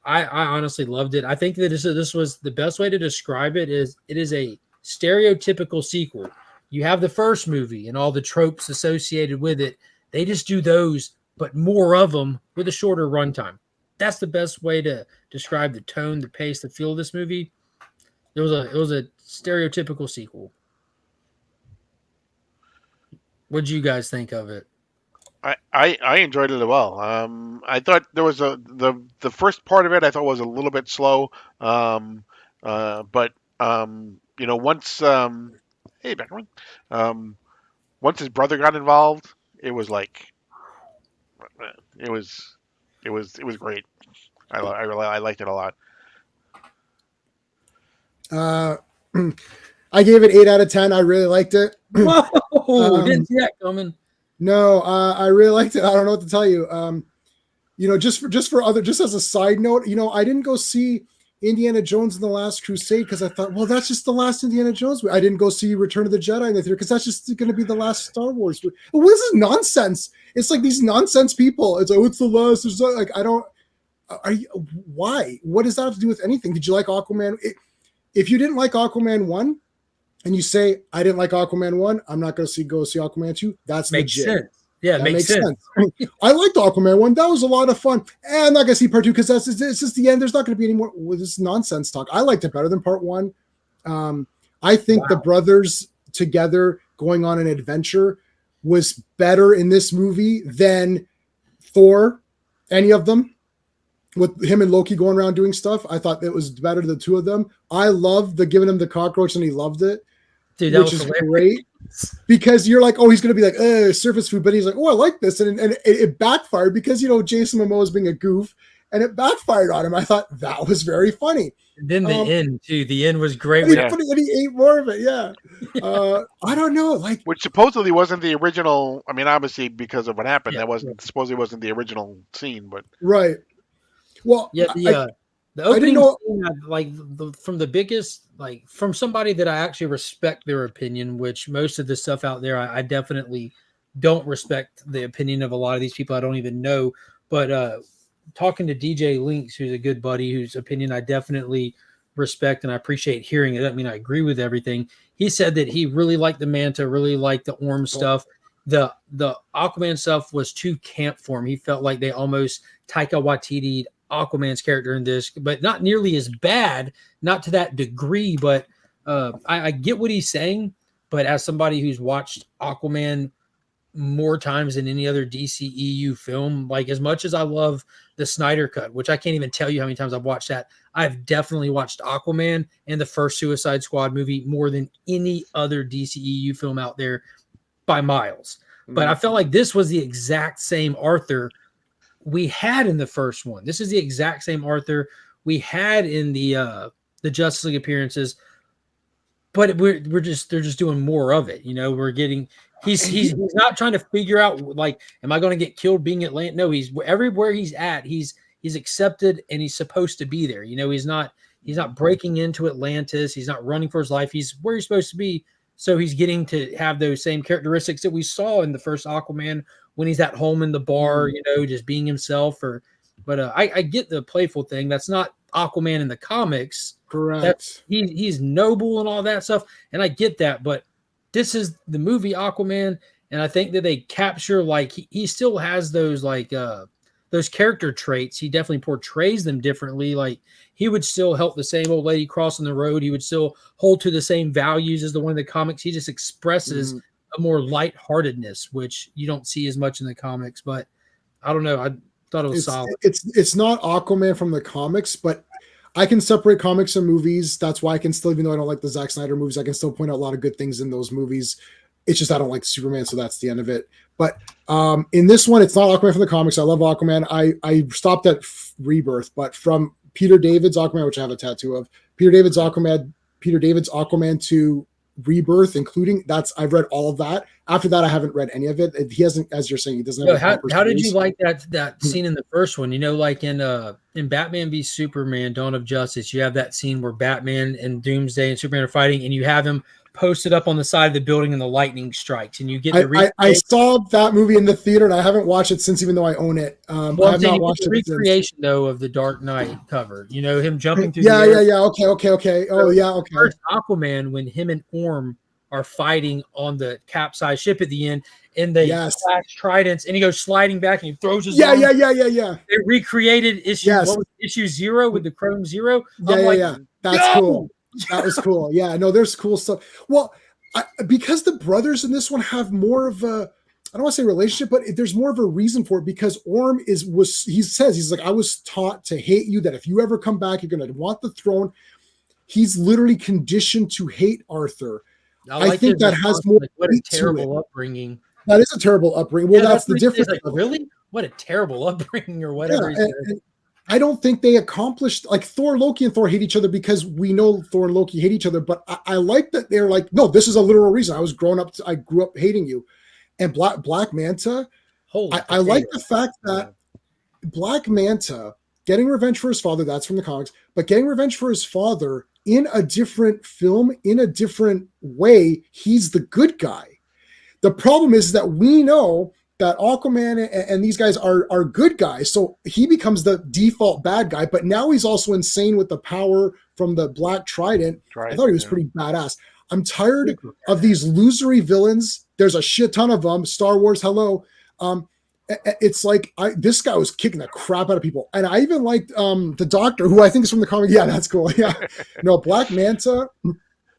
I honestly loved it. I think that this was the best way to describe it is a stereotypical sequel. You have the first movie and all the tropes associated with it. They just do those, but more of them with a shorter runtime. That's the best way to describe the tone, the pace, the feel of this movie. It was a stereotypical sequel. What did you guys think of it? I enjoyed it as well. I thought there was the first part of it I thought was a little bit slow. But once hey Beckerman, once his brother got involved, it was like it was great. I liked it a lot. I gave it 8 out of 10. I really liked it. Whoa, didn't see that coming. No, I really liked it. I don't know what to tell you. Just as a side note, I didn't go see Indiana Jones and the Last Crusade because I thought, well, that's just the last Indiana Jones movie. I didn't go see Return of the Jedi in the theater because that's just going to be the last Star Wars movie. Well, this is nonsense. It's like these nonsense people. It's like, oh, it's the last. It's like, I don't. Why? What does that have to do with anything? Did you like Aquaman? If you didn't like Aquaman 1 and you say, I didn't like Aquaman 1, I'm not going to go see Aquaman 2, that's makes legit. Sense. Yeah, that makes sense. I liked Aquaman 1. That was a lot of fun. And I'm not going to see part 2 because it's just the end. There's not going to be any more. Well, this is nonsense talk. I liked it better than part 1. I think the brothers together going on an adventure was better in this movie than Thor, any of them. With him and Loki going around doing stuff, I thought it was better than the two of them. I loved the giving him the cockroach and he loved it. Dude, that which was is hilarious. great because you're like, oh, he's going to be like, surface food. But he's like, oh, I like this. And it backfired because, Jason Momoa is being a goof and it backfired on him. I thought that was very funny. And then the end too. The end was great. And he ate more of it. Yeah. I don't know. Which supposedly wasn't the original. I mean, obviously because of what happened, supposedly wasn't the original scene, but right. Well, yeah, the opening scene, from the biggest, from somebody that I actually respect their opinion, which most of the stuff out there, I definitely don't respect the opinion of a lot of these people I don't even know. But talking to DJ Lynx, who's a good buddy, whose opinion I definitely respect and I appreciate hearing it. I mean, I agree with everything. He said that he really liked the Manta, really liked the Orm stuff. The Aquaman stuff was too camp for him. He felt like they almost Taika Waititi'd Aquaman's character in this, but not nearly as bad, not to that degree. But I get what he's saying. But as somebody who's watched Aquaman more times than any other DCEU film, like as much as I love the Snyder Cut, which I can't even tell you how many times I've watched that, I've definitely watched Aquaman and the first Suicide Squad movie more than any other DCEU film out there by miles. But I felt like this was the exact same Arthur we had in the first one. This is the exact same Arthur we had in the Justice League appearances, but they're just doing more of it. We're getting he's not trying to figure out am I going to get killed being Atlantis? No, he's everywhere he's at. He's accepted and he's supposed to be there. He's not breaking into Atlantis. He's not running for his life. He's where he's supposed to be. So he's getting to have those same characteristics that we saw in the first Aquaman when he's at home in the bar, just being himself. But I get the playful thing. That's not Aquaman in the comics. Correct. He's noble and all that stuff, and I get that. But this is the movie Aquaman, and I think that they capture he still has those those character traits. He definitely portrays them differently. He would still help the same old lady crossing the road. He would still hold to the same values as the one in the comics. He just expresses a more lightheartedness, which you don't see as much in the comics. But I don't know. I thought it was solid. It's not Aquaman from the comics, but I can separate comics and movies. That's why I can still, even though I don't like the Zack Snyder movies, I can still point out a lot of good things in those movies. It's just I don't like Superman, so that's the end of it. But in this one, it's not Aquaman from the comics. I love Aquaman. I stopped at Rebirth, but from Peter David's Aquaman, which I have a tattoo of, Peter David's Aquaman to Rebirth, including I've read all of that. After that, I haven't read any of it. He hasn't, as you're saying, he doesn't have So a proper how did you series. like that scene in the first one? You know, like in Batman v Superman: Dawn of Justice, you have that scene where Batman and Doomsday and Superman are fighting, and you have him posted up on the side of the building, and the lightning strikes, and you get the I saw that movie in the theater, and I haven't watched it since, even though I own it. I have not watched it since. Recreation though of the Dark Knight cover. You know, him jumping through. Yeah. Okay. Oh, yeah. Okay. First Aquaman, when him and Orm are fighting on the capsized ship at the end, and they flash tridents, and he goes sliding back and he throws his arm. Yeah. They recreated issue 0 with the Chrome Zero. Yeah. That's cool. That was cool. Yeah, no, there's cool stuff. Well, because the brothers in this one have more of a, I don't want to say relationship, but there's more of a reason for it, because Orm he's like, I was taught to hate you, that if you ever come back, you're going to want the throne. He's literally conditioned to hate Arthur. I think that has more. Like, what a terrible upbringing. That is a terrible upbringing. Well, that's the difference. Like, really? What a terrible upbringing, or whatever. Yeah, and I don't think they accomplished, like, Thor, Loki, and Thor hate each other because we know Thor and Loki hate each other. But I like that they're like, no, this is a literal reason. I grew up hating you. And Black Manta, I like the fact that Black Manta getting revenge for his father, that's from the comics, but getting revenge for his father in a different film, in a different way, he's the good guy. The problem is that we know that Aquaman and these guys are good guys, so he becomes the default bad guy, but now he's also insane with the power from the Black Trident. I thought he was pretty badass. I'm tired of these losery villains. There's a shit ton of them. Star Wars, hello. It's like this guy was kicking the crap out of people. And I even liked the Doctor, who I think is from the comic. Yeah, that's cool. Yeah. No, Black Manta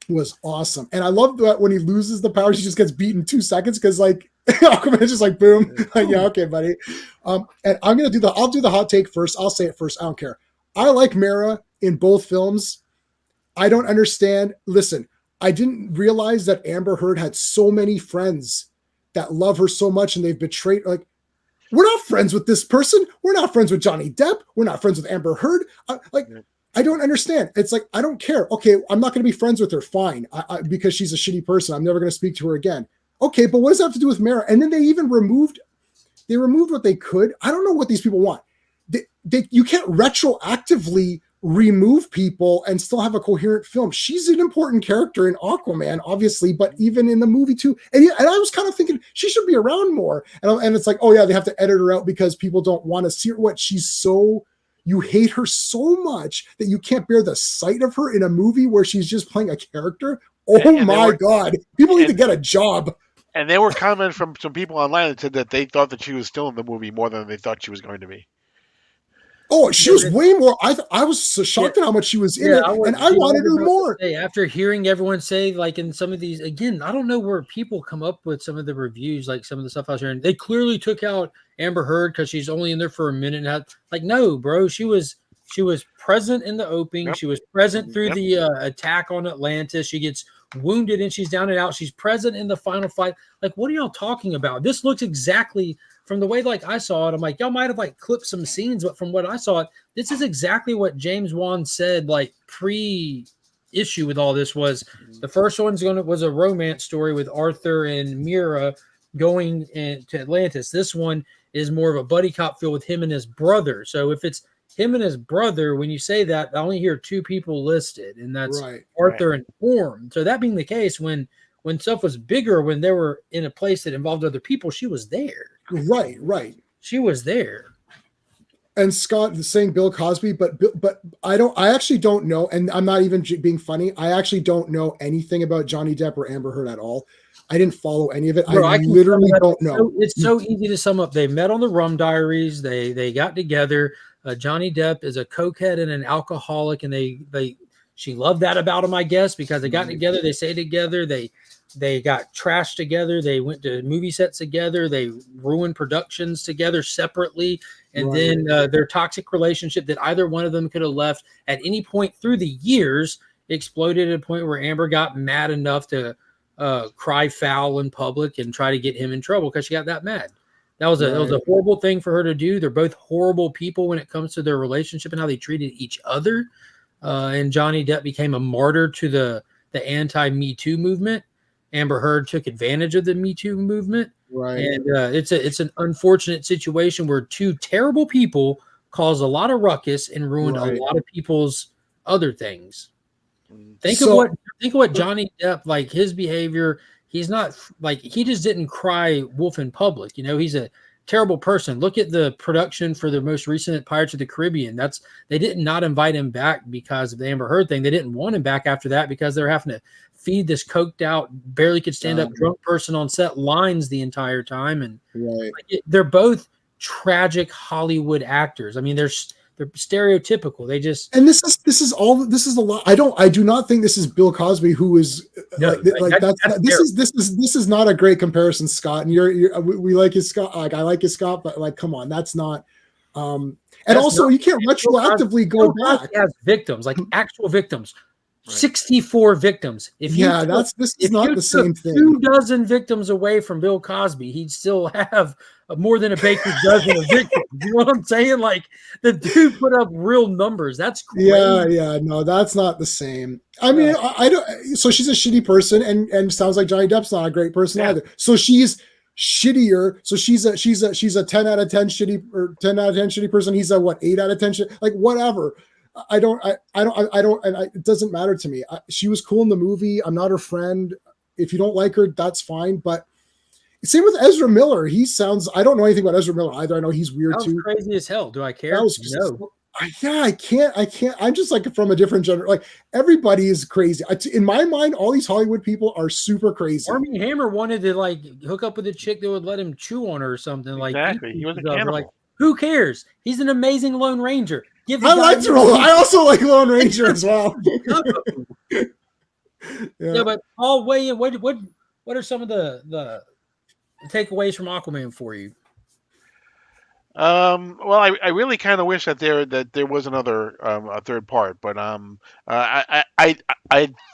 was awesome. And I love that when he loses the powers, he just gets beat in 2 seconds, because like Aquaman's just like, boom. Like, yeah, okay, buddy. And I'll do the hot take first. I'll say it first. I don't care. I like Mara in both films. I don't understand. Listen, I didn't realize that Amber Heard had so many friends that love her so much, and they've betrayed. Like, we're not friends with this person. We're not friends with Johnny Depp. We're not friends with Amber Heard. I don't understand. It's like, I don't care. Okay, I'm not going to be friends with her. Fine, because she's a shitty person. I'm never going to speak to her again. Okay, but what does that have to do with Mara? And then they even removed what they could. I don't know what these people want. You can't retroactively remove people and still have a coherent film. She's an important character in Aquaman, obviously, but even in the movie too. And I was kind of thinking she should be around more. And it's like, oh yeah, they have to edit her out because people don't want to see her. You hate her so much that you can't bear the sight of her in a movie where she's just playing a character. Oh my God. People need to get a job. And there were comments from some people online that said that they thought that she was still in the movie more than they thought she was going to be. Oh, she was way more. I was so shocked at how much she was in it, and I wanted her more. After hearing everyone say, like, in some of these, again, I don't know where people come up with some of the reviews, like some of the stuff I was hearing. They clearly took out Amber Heard because she's only in there for a minute. And like, no, bro, she was present in the opening. Yep. She was present through the attack on Atlantis. She gets wounded and she's down and out. She's present in the final fight. Like, what are y'all talking about? This looks exactly. From the way, like, I saw it, I'm like, y'all might have like clipped some scenes, but from what I saw, this is exactly what James Wan said, like pre-issue with all this was the first one's was a romance story with Arthur and Mira going to Atlantis. This one is more of a buddy cop feel with him and his brother. So if it's him and his brother, when you say that, I only hear 2 people listed, and that's Arthur and Orm. So that being the case, when stuff was bigger, when they were in a place that involved other people, she was there. Right. She was there. And Scott is saying Bill Cosby, but I actually don't know, and I'm not even being funny. I actually don't know anything about Johnny Depp or Amber Heard at all. I didn't follow any of it. Bro, I literally don't know. It's so easy to sum up. They met on the Rum Diaries. They got together. Johnny Depp is a cokehead and an alcoholic, and she loved that about him, I guess, because they got together. They stayed together. They got trashed together. They went to movie sets together. They ruined productions together separately. And then their toxic relationship that either one of them could have left at any point through the years exploded at a point where Amber got mad enough to cry foul in public and try to get him in trouble because she got that mad. That was a horrible thing for her to do. They're both horrible people when it comes to their relationship and how they treated each other. And Johnny Depp became a martyr to the anti-Me Too movement. Amber Heard took advantage of the Me Too movement. Right. And it's an unfortunate situation where two terrible people caused a lot of ruckus and ruined a lot of people's other things. Think of what Johnny Depp, like his behavior. He's not like, he just didn't cry wolf in public. You know, he's a terrible person. Look at the production for the most recent Pirates of the Caribbean. They did not invite him back because of the Amber Heard thing. They didn't want him back after that because they're having to feed this coked out, barely could stand up drunk person on set lines the entire time. And they're both tragic Hollywood actors. I mean, they're stereotypical. They just, and this is a lot. I do not think this is Bill Cosby, who is this is not a great comparison, Scott. And we like his Scott. Like I like his Scott, but like, come on, that's not. And that's also, you can't retroactively go back. As victims, like actual victims. 64 victims. This is not the same thing. 2 dozen victims away from Bill Cosby, he'd still have more than a baker's dozen of victims. You know what I'm saying? Like, the dude put up real numbers. That's crazy. Yeah, no, that's not the same. I mean, I don't. So she's a shitty person, and sounds like Johnny Depp's not a great person either. So she's shittier. So she's a 10 out of 10 shitty, or 10 out of 10 shitty person. He's a 8 out of 10 like whatever. I don't, and it doesn't matter to me. She was cool in the movie. I'm not her friend. If you don't like her, that's fine. But same with Ezra Miller. I don't know anything about Ezra Miller either. I know he's weird too. Crazy as hell. Do I care? No. I can't. I'm just like from a different genre. Like everybody is crazy. In my mind, all these Hollywood people are super crazy. Armie Hammer wanted to like hook up with a chick that would let him chew on her or something. Exactly. Like he was a cannibal. Like, who cares? He's an amazing Lone Ranger. I also like Lone Ranger as well. Yeah, but Paul, weigh in. What are some of the takeaways from Aquaman for you? Well, I really kind of wish that there was another a third part, but I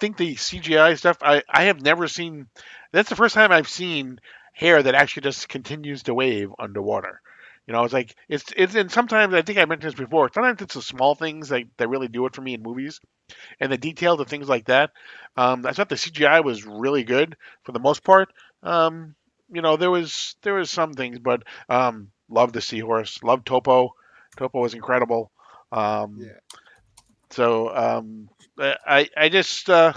think the CGI stuff I have never seen. That's the first time I've seen hair that actually just continues to wave underwater. You know, it's like it's and sometimes I think I mentioned this before. Sometimes it's the small things that really do it for me in movies, and the details of things like that. I thought the CGI was really good for the most part. You know, there was some things, but love the seahorse, love Topo. Topo was incredible. So I just I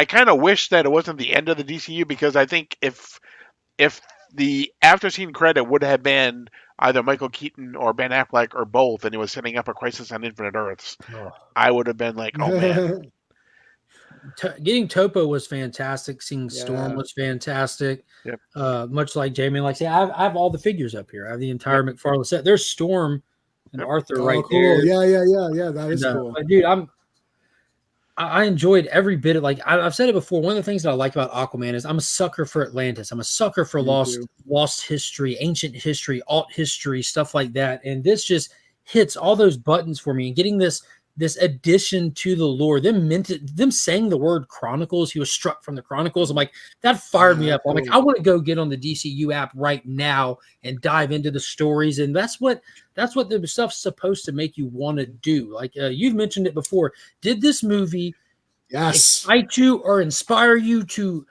kind of wish that it wasn't the end of the DCU, because I think if the after scene credit would have been either Michael Keaton or Ben Affleck or both, and it was setting up a Crisis on Infinite Earths, I would have been like, oh man. Getting Topo was fantastic. Seeing Storm was fantastic. Yep. Much like Jamie, like, I have all the figures up here. I have the entire McFarlane set. There's Storm and Arthur right there. Yeah. That is cool. Dude, I enjoyed every bit of, like, I've said it before. One of the things that I like about Aquaman is I'm a sucker for Atlantis. I'm a sucker for lost history, ancient history, alt history, stuff like that. And this just hits all those buttons for me. And getting this addition to the lore, them saying the word Chronicles, he was struck from the Chronicles. I'm like, that fired me up. I'm like, I want to go get on the DCU app right now and dive into the stories. And that's what the stuff's supposed to make you want to do. Like you've mentioned it before. Did this movie excite you or inspire you to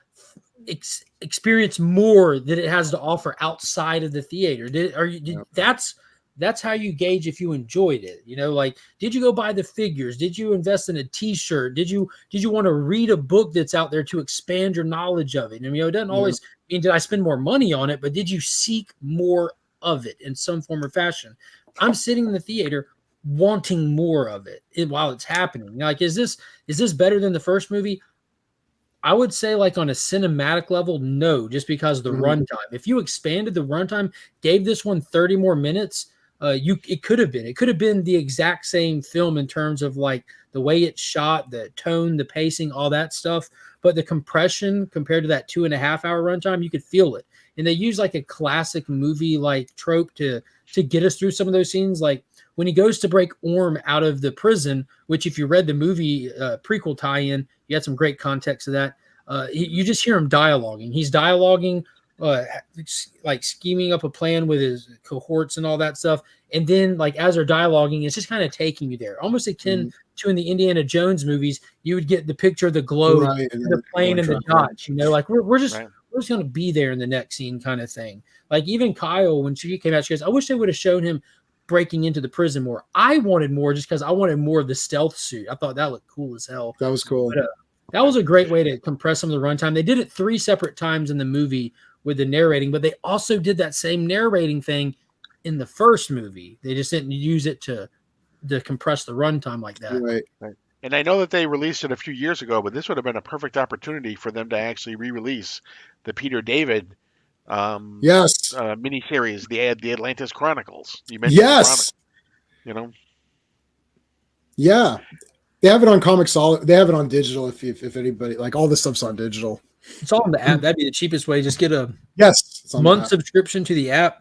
experience more that it has to offer outside of the theater? That's how you gauge if you enjoyed it. You know, like, did you go buy the figures? Did you invest in a T-shirt? Did you want to read a book that's out there to expand your knowledge of it? And, you know, it doesn't always mean did I spend more money on it, but did you seek more of it in some form or fashion? I'm sitting in the theater wanting more of it while it's happening. Like, is this better than the first movie? I would say, like, on a cinematic level, no, just because of the runtime. If you expanded the runtime, gave this one 30 more minutes, it could have been the exact same film in terms of like the way it's shot, the tone, the pacing, all that stuff. But the compression compared to that 2.5 hour runtime, you could feel it. And they use like a classic movie like trope to get us through some of those scenes. Like when he goes to break Orm out of the prison, which if you read the movie prequel tie-in, you had some great context to that. You just hear him dialoguing. He's dialoguing, like scheming up a plan with his cohorts and all that stuff. And then like as they're dialoguing, it's just kind of taking you there, almost akin to in the Indiana Jones movies, you would get the picture of the globe, Right, and the then plane, and the track, dots. Like we're just Right. we're just gonna be there in the next scene, kind of thing. Like even Kyle, when she came out, she goes, "I wish they would have shown him breaking into the prison more." I wanted more just because I wanted more of the stealth suit. I thought that looked cool as hell. That was cool. But, that was a great way to compress some of the runtime. They did it 3 separate times in the movie with the narrating, but they also did that same narrating thing in the first movie. They just didn't use it to compress the runtime like that. Right. And I know that they released it a few years ago, but this would have been a perfect opportunity for them to actually re-release the Peter David Yes. miniseries, the Atlantis Chronicles. You mentioned Yes. the Chronicles, Yeah. They have it on Comicx. They have it on digital. If anybody, like, all this stuff's on digital. It's all in the app. That'd be the cheapest way. Just get a Yes. It's on the month app. subscription to the app.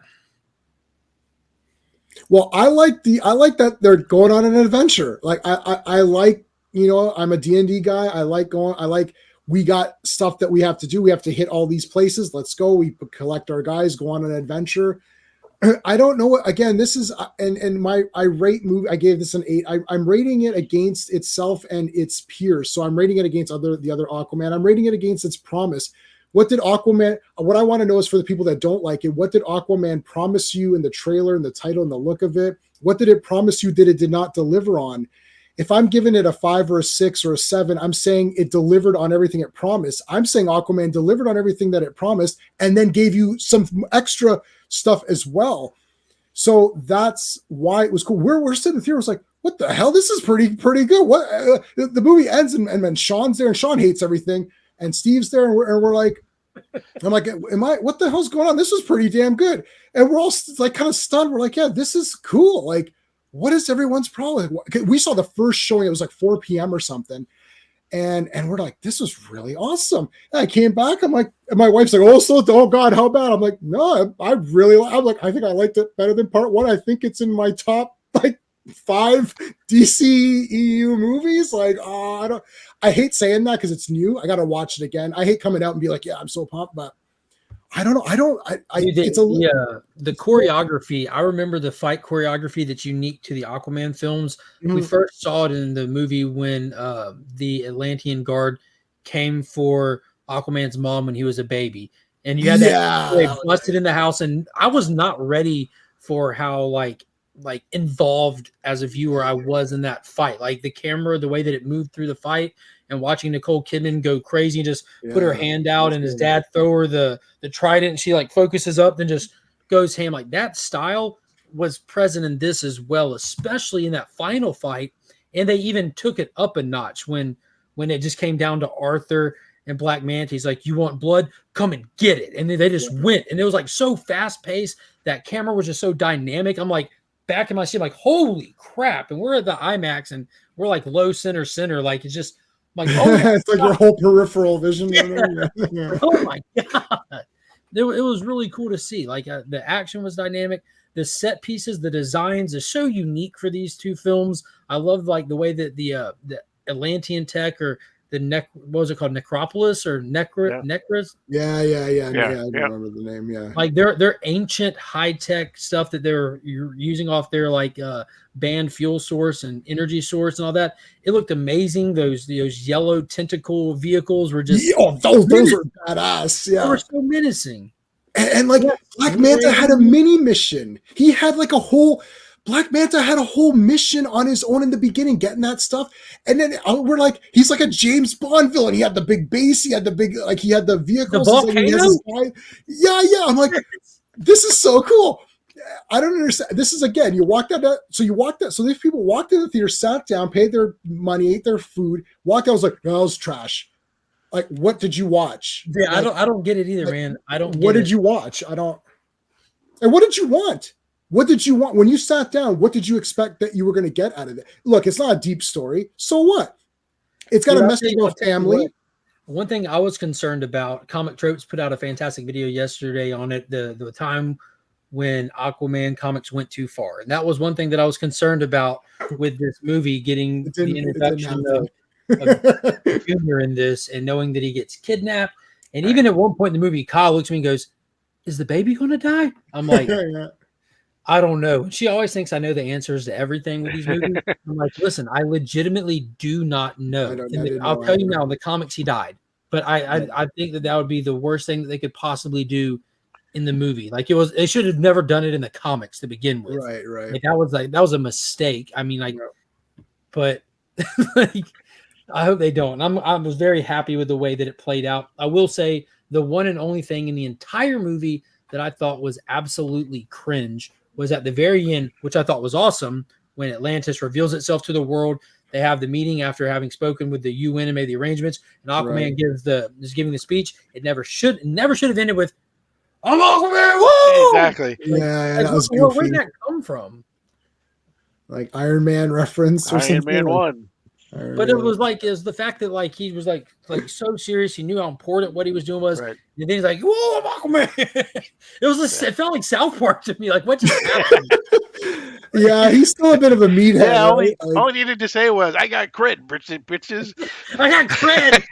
Well, I like that they're going on an adventure. Like I like, I'm a D&D guy. We got stuff that we have to do. We have to hit all these places. Let's go. We collect our guys, go on an adventure. I don't know what, again, this is, I rate movie, I gave this an 8. I'm rating it against itself and its peers. So I'm rating it against the other Aquaman. I'm rating it against its promise. What did Aquaman, what I want to know is for the people that don't like it, what did Aquaman promise you in the trailer and the title and the look of it? What did it promise you that it did not deliver on? If I'm giving it a 5 or a 6 or a 7, I'm saying it delivered on everything it promised. I'm saying Aquaman delivered on everything that it promised and then gave you some extra stuff as well. So that's why it was cool. We're sitting in the theater, was like, what the hell? This is pretty good. What the movie ends and then Sean's there and Sean hates everything and Steve's there and we're like, I'm like, what the hell's going on? This was pretty damn good. And we're all like kind of stunned. We're like, yeah, this is cool. Like, what is everyone's problem? We saw the first showing. It was like 4 p.m. or something. And we're like, this was really awesome. And I came back. I'm like, and my wife's like, oh God, how bad? I'm like, no, I'm like, I think I liked it better than part 1. I think it's in my top like 5 DC EU movies. Like, I hate saying that because it's new. I got to watch it again. I hate coming out and be like, yeah, I'm so pumped, but I don't know. The choreography. I remember the fight choreography that's unique to the Aquaman films. Mm-hmm. We first saw it in the movie when the Atlantean guard came for Aquaman's mom when he was a baby, and you had that busted in the house. And I was not ready for how like involved as a viewer I was in that fight. Like the camera, the way that it moved through the fight. And watching Nicole Kidman go crazy and just put her hand out and his dad throw her the trident and she like focuses up then just goes ham. Like that style was present in this as well, especially in that final fight. And they even took it up a notch when it just came down to Arthur and Black Manta. He's like, you want blood? Come and get it. And then they just went. And it was like so fast paced. That camera was just so dynamic. I'm like back in my seat, I'm like, holy crap. And we're at the IMAX and we're like low center. Like it's just, like, it's like your whole peripheral vision. Yeah. Oh my God. It was really cool to see. Like the action was dynamic. The set pieces, the designs are so unique for these 2 films. I love like the way that the Atlantean tech or what was it called? Necropolis or Necros? Yeah. I don't remember the name. Yeah. Like they're ancient high-tech stuff that you're using off their like banned fuel source and energy source and all that. It looked amazing. Those yellow tentacle vehicles were just those are badass. Yeah. They were so menacing. And like Black Manta had a mini mission. He had like Black Manta had a whole mission on his own in the beginning, getting that stuff. And then we're like, he's like a James Bond villain. He had the big base. He had the big, like he had the vehicles. The volcano? Yeah. I'm like, this is so cool. I don't understand. This is, again, you walked out. So these people walked in the theater, sat down, paid their money, ate their food, walked out. I was like, no, that was trash. Like, what did you watch? Yeah, like, I don't get it either, man. I don't. What did you watch? I don't. And what did you want? What did you want when you sat down? What did you expect that you were going to get out of it? Look, it's not a deep story. So what? It's got a message about family. One thing I was concerned about, Comic Tropes put out a fantastic video yesterday on it, the time when Aquaman comics went too far. And that was one thing that I was concerned about with this movie, getting the introduction of Junior in this and knowing that he gets kidnapped. And even at one point in the movie, Kyle looks at me and goes, is the baby going to die? I'm like, I don't know. She always thinks I know the answers to everything with these movies. I'm like, listen, I legitimately do not know. I'll tell you now, in the comics, he died. But I think that would be the worst thing that they could possibly do in the movie. Like they should have never done it in the comics to begin with. Right. Like that was a mistake. I mean, but like, I hope they don't. I was very happy with the way that it played out. I will say the one and only thing in the entire movie that I thought was absolutely cringe was at the very end, which I thought was awesome, when Atlantis reveals itself to the world. They have the meeting after having spoken with the UN and made the arrangements, and Aquaman is giving the speech. It never should have ended with "I'm Aquaman." Woo! Exactly. That was goofy. Where did that come from? Like Iron Man reference or Iron something. Man 1. But it was the fact that like he was like so serious. He knew how important what he was doing was. Right. And then he's like, "Whoa, I'm Aquaman!" It felt like South Park to me. Like, what just happened? Yeah, he's still a bit of a meathead. Yeah, right? all he needed to say was, "I got cred, bitches." I got cred.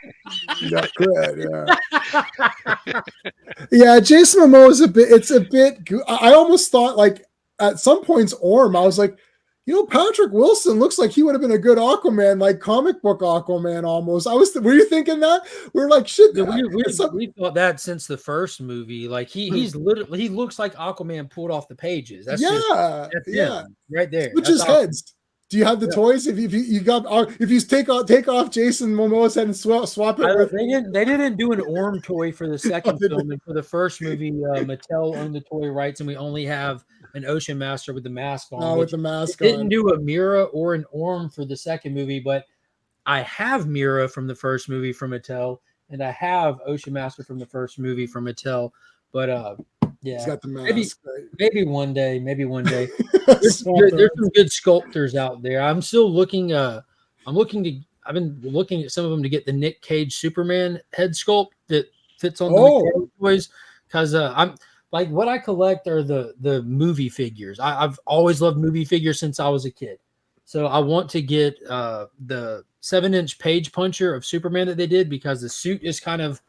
You got cred, yeah. Yeah, Jason Momoa is a bit. I almost thought, like, at some points, Orm, I was like, Patrick Wilson looks like he would have been a good Aquaman, like comic book Aquaman almost. Were you thinking that? We're like, shit. We thought that since the first movie. Like he looks like Aquaman pulled off the pages. That's him, right there. Which is heads. Do you have the toys? If you take off Jason Momoa's head and swap it with, they didn't do an Orm toy for the second film, and for the first movie, Mattel owned the toy rights, and we only have an Ocean Master with the mask on. Oh, with the mask on. Didn't do a Mira or an Orm for the second movie, but I have Mira from the first movie from Mattel, and I have Ocean Master from the first movie from Mattel. But yeah, he's got the mask. Maybe one day. There's some good sculptors out there. I'm still looking. I've been looking at some of them to get the Nick Cage Superman head sculpt that fits on the toys, because I'm like, what I collect are the movie figures. I've always loved movie figures since I was a kid, so I want to get the 7-inch page puncher of Superman that they did, because the suit is kind of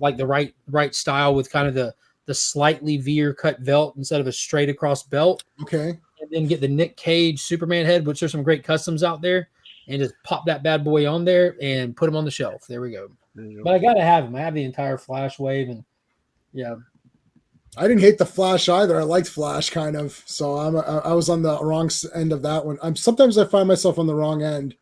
like the right style, with kind of the slightly veer cut belt instead of a straight across belt. Okay. And then get the Nick Cage Superman head, which there's some great customs out there, and just pop that bad boy on there and put him on the shelf. There we go. But I gotta have him. I have the entire Flash wave, and yeah. I didn't hate the Flash either. I liked Flash kind of. So I was on the wrong end of that one. Sometimes I find myself on the wrong end.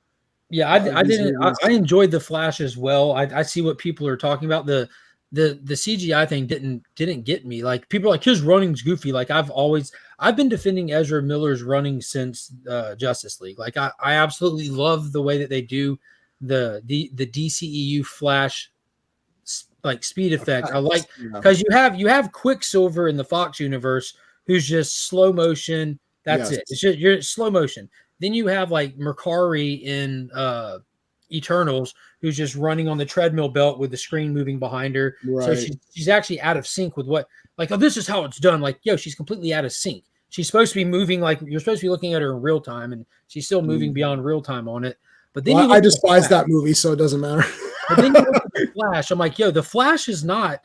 Yeah, I enjoyed the Flash as well. I see what people are talking about. The CGI thing didn't get me. Like, people are like, his running's goofy. Like, I've been defending Ezra Miller's running since Justice League. Like, I absolutely love the way that they do the DCEU Flash like speed effect. I like, because you have Quicksilver in the Fox universe, who's just slow motion. That's it. It's just you're slow motion. Then you have like Mercari in Eternals, who's just running on the treadmill belt with the screen moving behind her. Right. So she's actually out of sync with what, like, oh, this is how it's done. Like, yo, she's completely out of sync. She's supposed to be moving, like, you're supposed to be looking at her in real time, and she's still moving beyond real time on it. But then I despise that movie, so it doesn't matter. But then you look at the Flash. I'm like, yo, the Flash he's not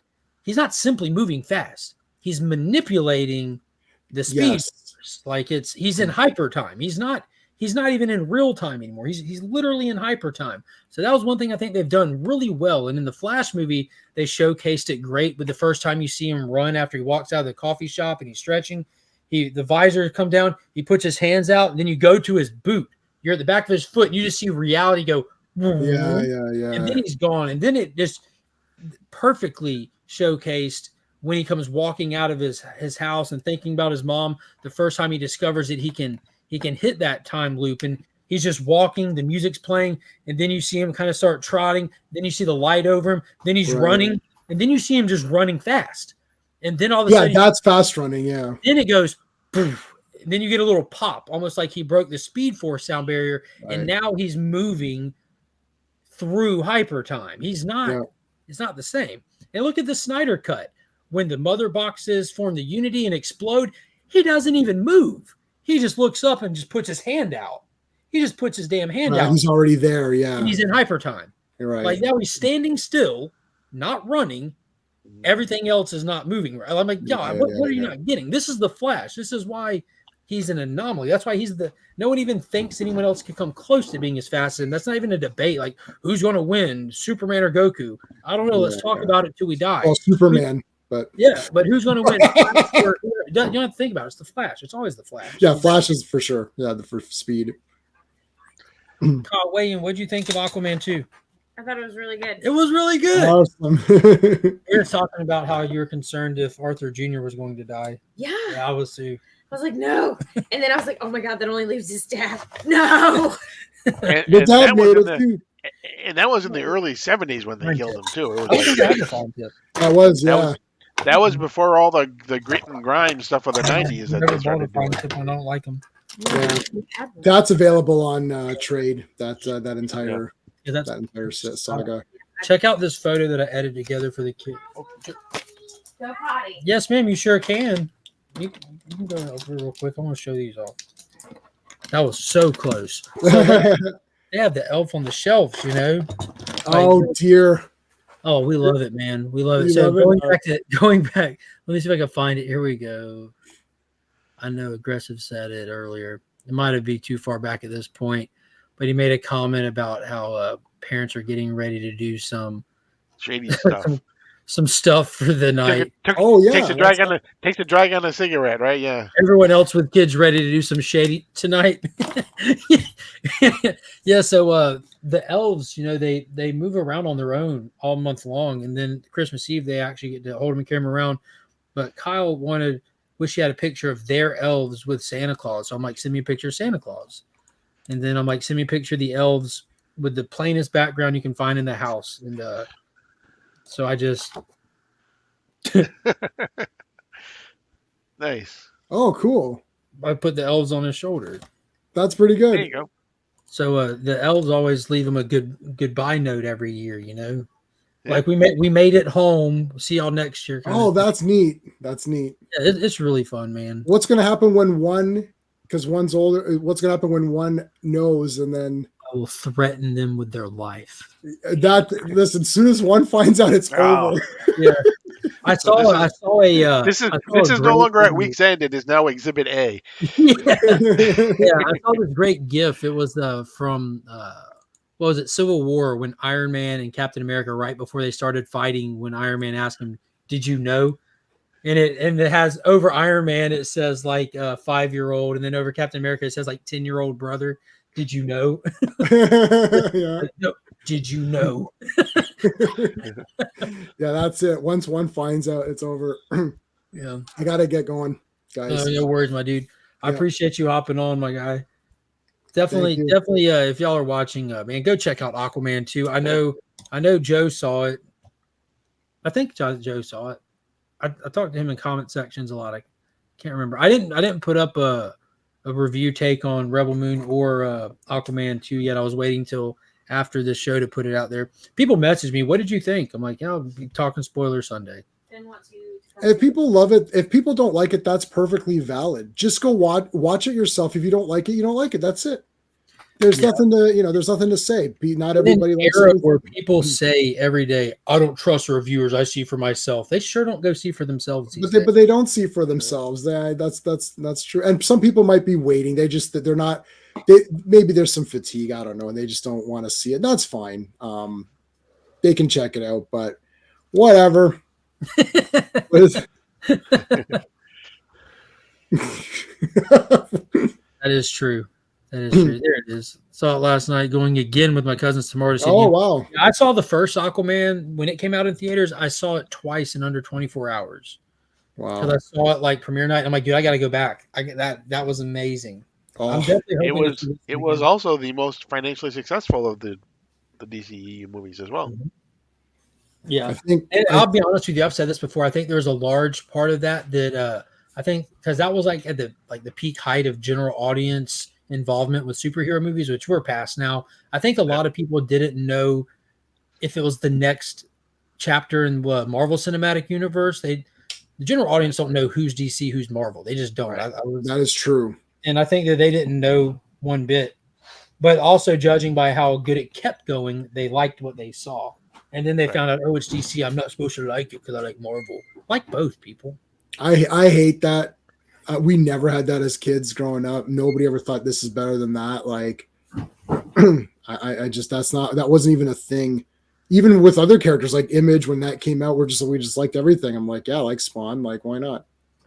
simply moving fast. He's manipulating the speed. Yes. Like, he's in hyper time. He's not even in real time anymore. He's literally in hyper time. So that was one thing I think they've done really well. And in the Flash movie, they showcased it great with the first time you see him run after he walks out of the coffee shop and he's stretching. The visor come down, he puts his hands out, and then you go to his boot. You're at the back of his foot, and you just see reality go, yeah. And then he's gone. And then it just perfectly showcased when he comes walking out of his house and thinking about his mom. The first time he discovers that he can hit that time loop, and he's just walking, the music's playing, and then you see him kind of start trotting, then you see the light over him, then he's running, and then you see him just running fast. And then all of a sudden, that's fast running, yeah. Then it goes, poof, and then you get a little pop, almost like he broke the Speed Force sound barrier, and now he's moving through hyper time. It's not the same. And look at the Snyder cut. When the mother boxes form the Unity and explode, he doesn't even move. He just looks up and just puts his hand out. He just puts his damn hand out. He's already there, yeah. And he's in hyper time. You're right. Like, now he's standing still, not running, Everything else is not moving. Right? I'm like, God, what are you yeah. not getting? This is the Flash. This is why he's an anomaly. That's why no one even thinks anyone else can come close to being as fast. And that's not even a debate. Like, who's going to win, Superman or Goku? I don't know. Let's talk about it till we die. Well, Superman, but but who's going to win? You don't have to think about it. It's the Flash. It's always the Flash. Yeah, Flash is for sure. Yeah, for speed. Kyle Wayne, what'd you think of Aquaman 2? I thought it was really good. It was really good. Awesome. We were talking about how you were concerned if Arthur Jr. was going to die. Yeah. I was too. I was like, no. And then I was like, oh my God, that only leaves his dad. No. And that was in the early 70s when they killed him too. It was that was before all the grit and grime stuff of the 90s that they started doing. I don't like them. Yeah. That's available on trade. That entire that entire saga. Check out this photo that I edited together for the kid. Go potty. Yes, ma'am. You sure can. You can go over real quick. I want to show these all. That was so close. They have the elf on the shelves, you know. Oh dear. Oh, we love it, man. We love it. So going back, let me see if I can find it. Here we go. I know Aggressive said it earlier. It might have been too far back at this point, but he made a comment about how parents are getting ready to do some shady stuff. some stuff for the night. Takes a drag on a cigarette, right? Yeah. Everyone else with kids ready to do some shady tonight. Yeah. So the elves, you know, they move around on their own all month long, and then Christmas Eve they actually get to hold them and carry them around. But Kyle wish he had a picture of their elves with Santa Claus. So I'm like, send me a picture of Santa Claus, and then I'm like, send me a picture of the elves with the plainest background you can find in the house, and so I just nice. Oh, cool. I put the elves on his shoulder. That's pretty good. There you go. So the elves always leave him a goodbye note every year, you know. Yeah. Like we made it home. See y'all next year. Oh, that's neat. That's neat. Yeah, it's really fun, man. What's going to happen when because one's older? What's going to happen when one knows and then I will threaten them with their life? Listen, as soon as one finds out, it's over. Yeah. I saw a. This is no longer at week's end. It is now Exhibit A. Yeah. I saw this great GIF. It was from what was it? Civil War, when Iron Man and Captain America, right before they started fighting, when Iron Man asked him, "Did you know?" And it has over Iron Man, it says like 5-year-old, and then over Captain America, it says like 10-year-old brother. Did you know? Yeah. No. Did you know? Yeah, that's it. Once one finds out, it's over. Yeah. I got to get going, guys. No worries, my dude. I appreciate you hopping on, my guy. Definitely. If y'all are watching, man, go check out Aquaman 2. I know Joe saw it. I think Joe saw it. I talked to him in comment sections a lot. I can't remember. I didn't put up a review take on Rebel Moon or Aquaman 2 yet. I was waiting till after this show to put it out there. People message me, what did you think? I'm like, I'll be talking spoiler Sunday. If people love it, if people don't like it, that's perfectly valid. Just go watch it yourself. If you don't like it, you don't like it. That's it. There's nothing to say. Not everybody likes it. Where people say every day, I don't trust reviewers. I see for myself. They sure don't go see for themselves. But they don't see for themselves. That's true. And some people might be waiting. They're not. Maybe there's some fatigue. I don't know, and they just don't want to see it. That's fine. They can check it out, but whatever. That is true. There it is. Saw it last night. Going again with my cousins tomorrow to see. Oh wow! I saw the first Aquaman when it came out in theaters. I saw it twice in under 24 hours. Wow! Because I saw it like premiere night. I'm like, dude, I got to go back. That was amazing. Oh. It was also the most financially successful of the DCEU movies as well. Yeah, I'll be honest with you. I've said this before. I think there was a large part of that I think because that was like at the peak height of general audience involvement with superhero movies, which we're past now. I think a lot of people didn't know if it was the next chapter in the Marvel Cinematic Universe. The general audience don't know who's DC, who's Marvel. They just don't. Right. That is true. And I think that they didn't know one bit. But also judging by how good it kept going, they liked what they saw. And then they found out, oh, it's DC. I'm not supposed to like it because I like Marvel. Like both people. I hate that. We never had that as kids growing up. Nobody ever thought this is better than that. Like, I just that wasn't even a thing. Even with other characters like Image, when that came out, we just liked everything. I'm like, yeah, I like Spawn. Like, why not?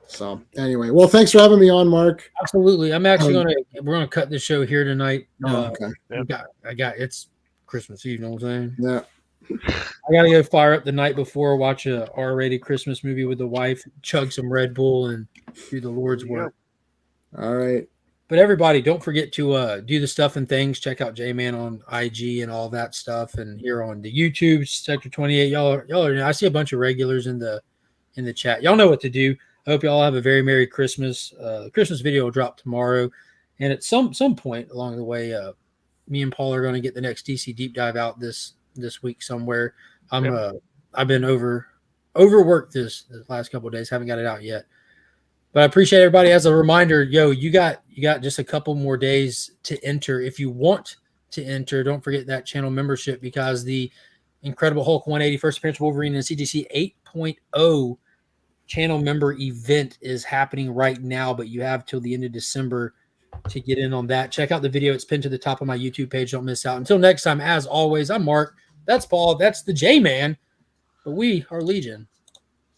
So anyway, well, thanks for having me on, Mark. Absolutely. I'm actually we're gonna cut the show here tonight. Okay. It's Christmas Eve. You know what I'm saying? Yeah. I gotta go fire up the night before, watch a R-rated Christmas movie with the wife, chug some Red Bull, and do the Lord's work. All right. But everybody, don't forget to do the stuff and things. Check out J-Man on IG and all that stuff, and here on the YouTube Sector 28. Y'all are. I see a bunch of regulars in the chat. Y'all know what to do. I hope y'all have a very Merry Christmas. The Christmas video will drop tomorrow, and at some point along the way, me and Paul are going to get the next DC deep dive out this week somewhere. I've been overworked this last couple of days. Haven't got it out yet. But I appreciate everybody. As a reminder, you got just a couple more days to enter. If you want to enter, don't forget that channel membership, because the Incredible Hulk 180 First Appearance Wolverine and CGC 8.0 channel member event is happening right now, but you have till the end of December to get in on that. Check out the video. It's pinned to the top of my YouTube page. Don't miss out. Until next time, as always, I'm Mark. That's Paul. That's the J-Man. But we are Legion.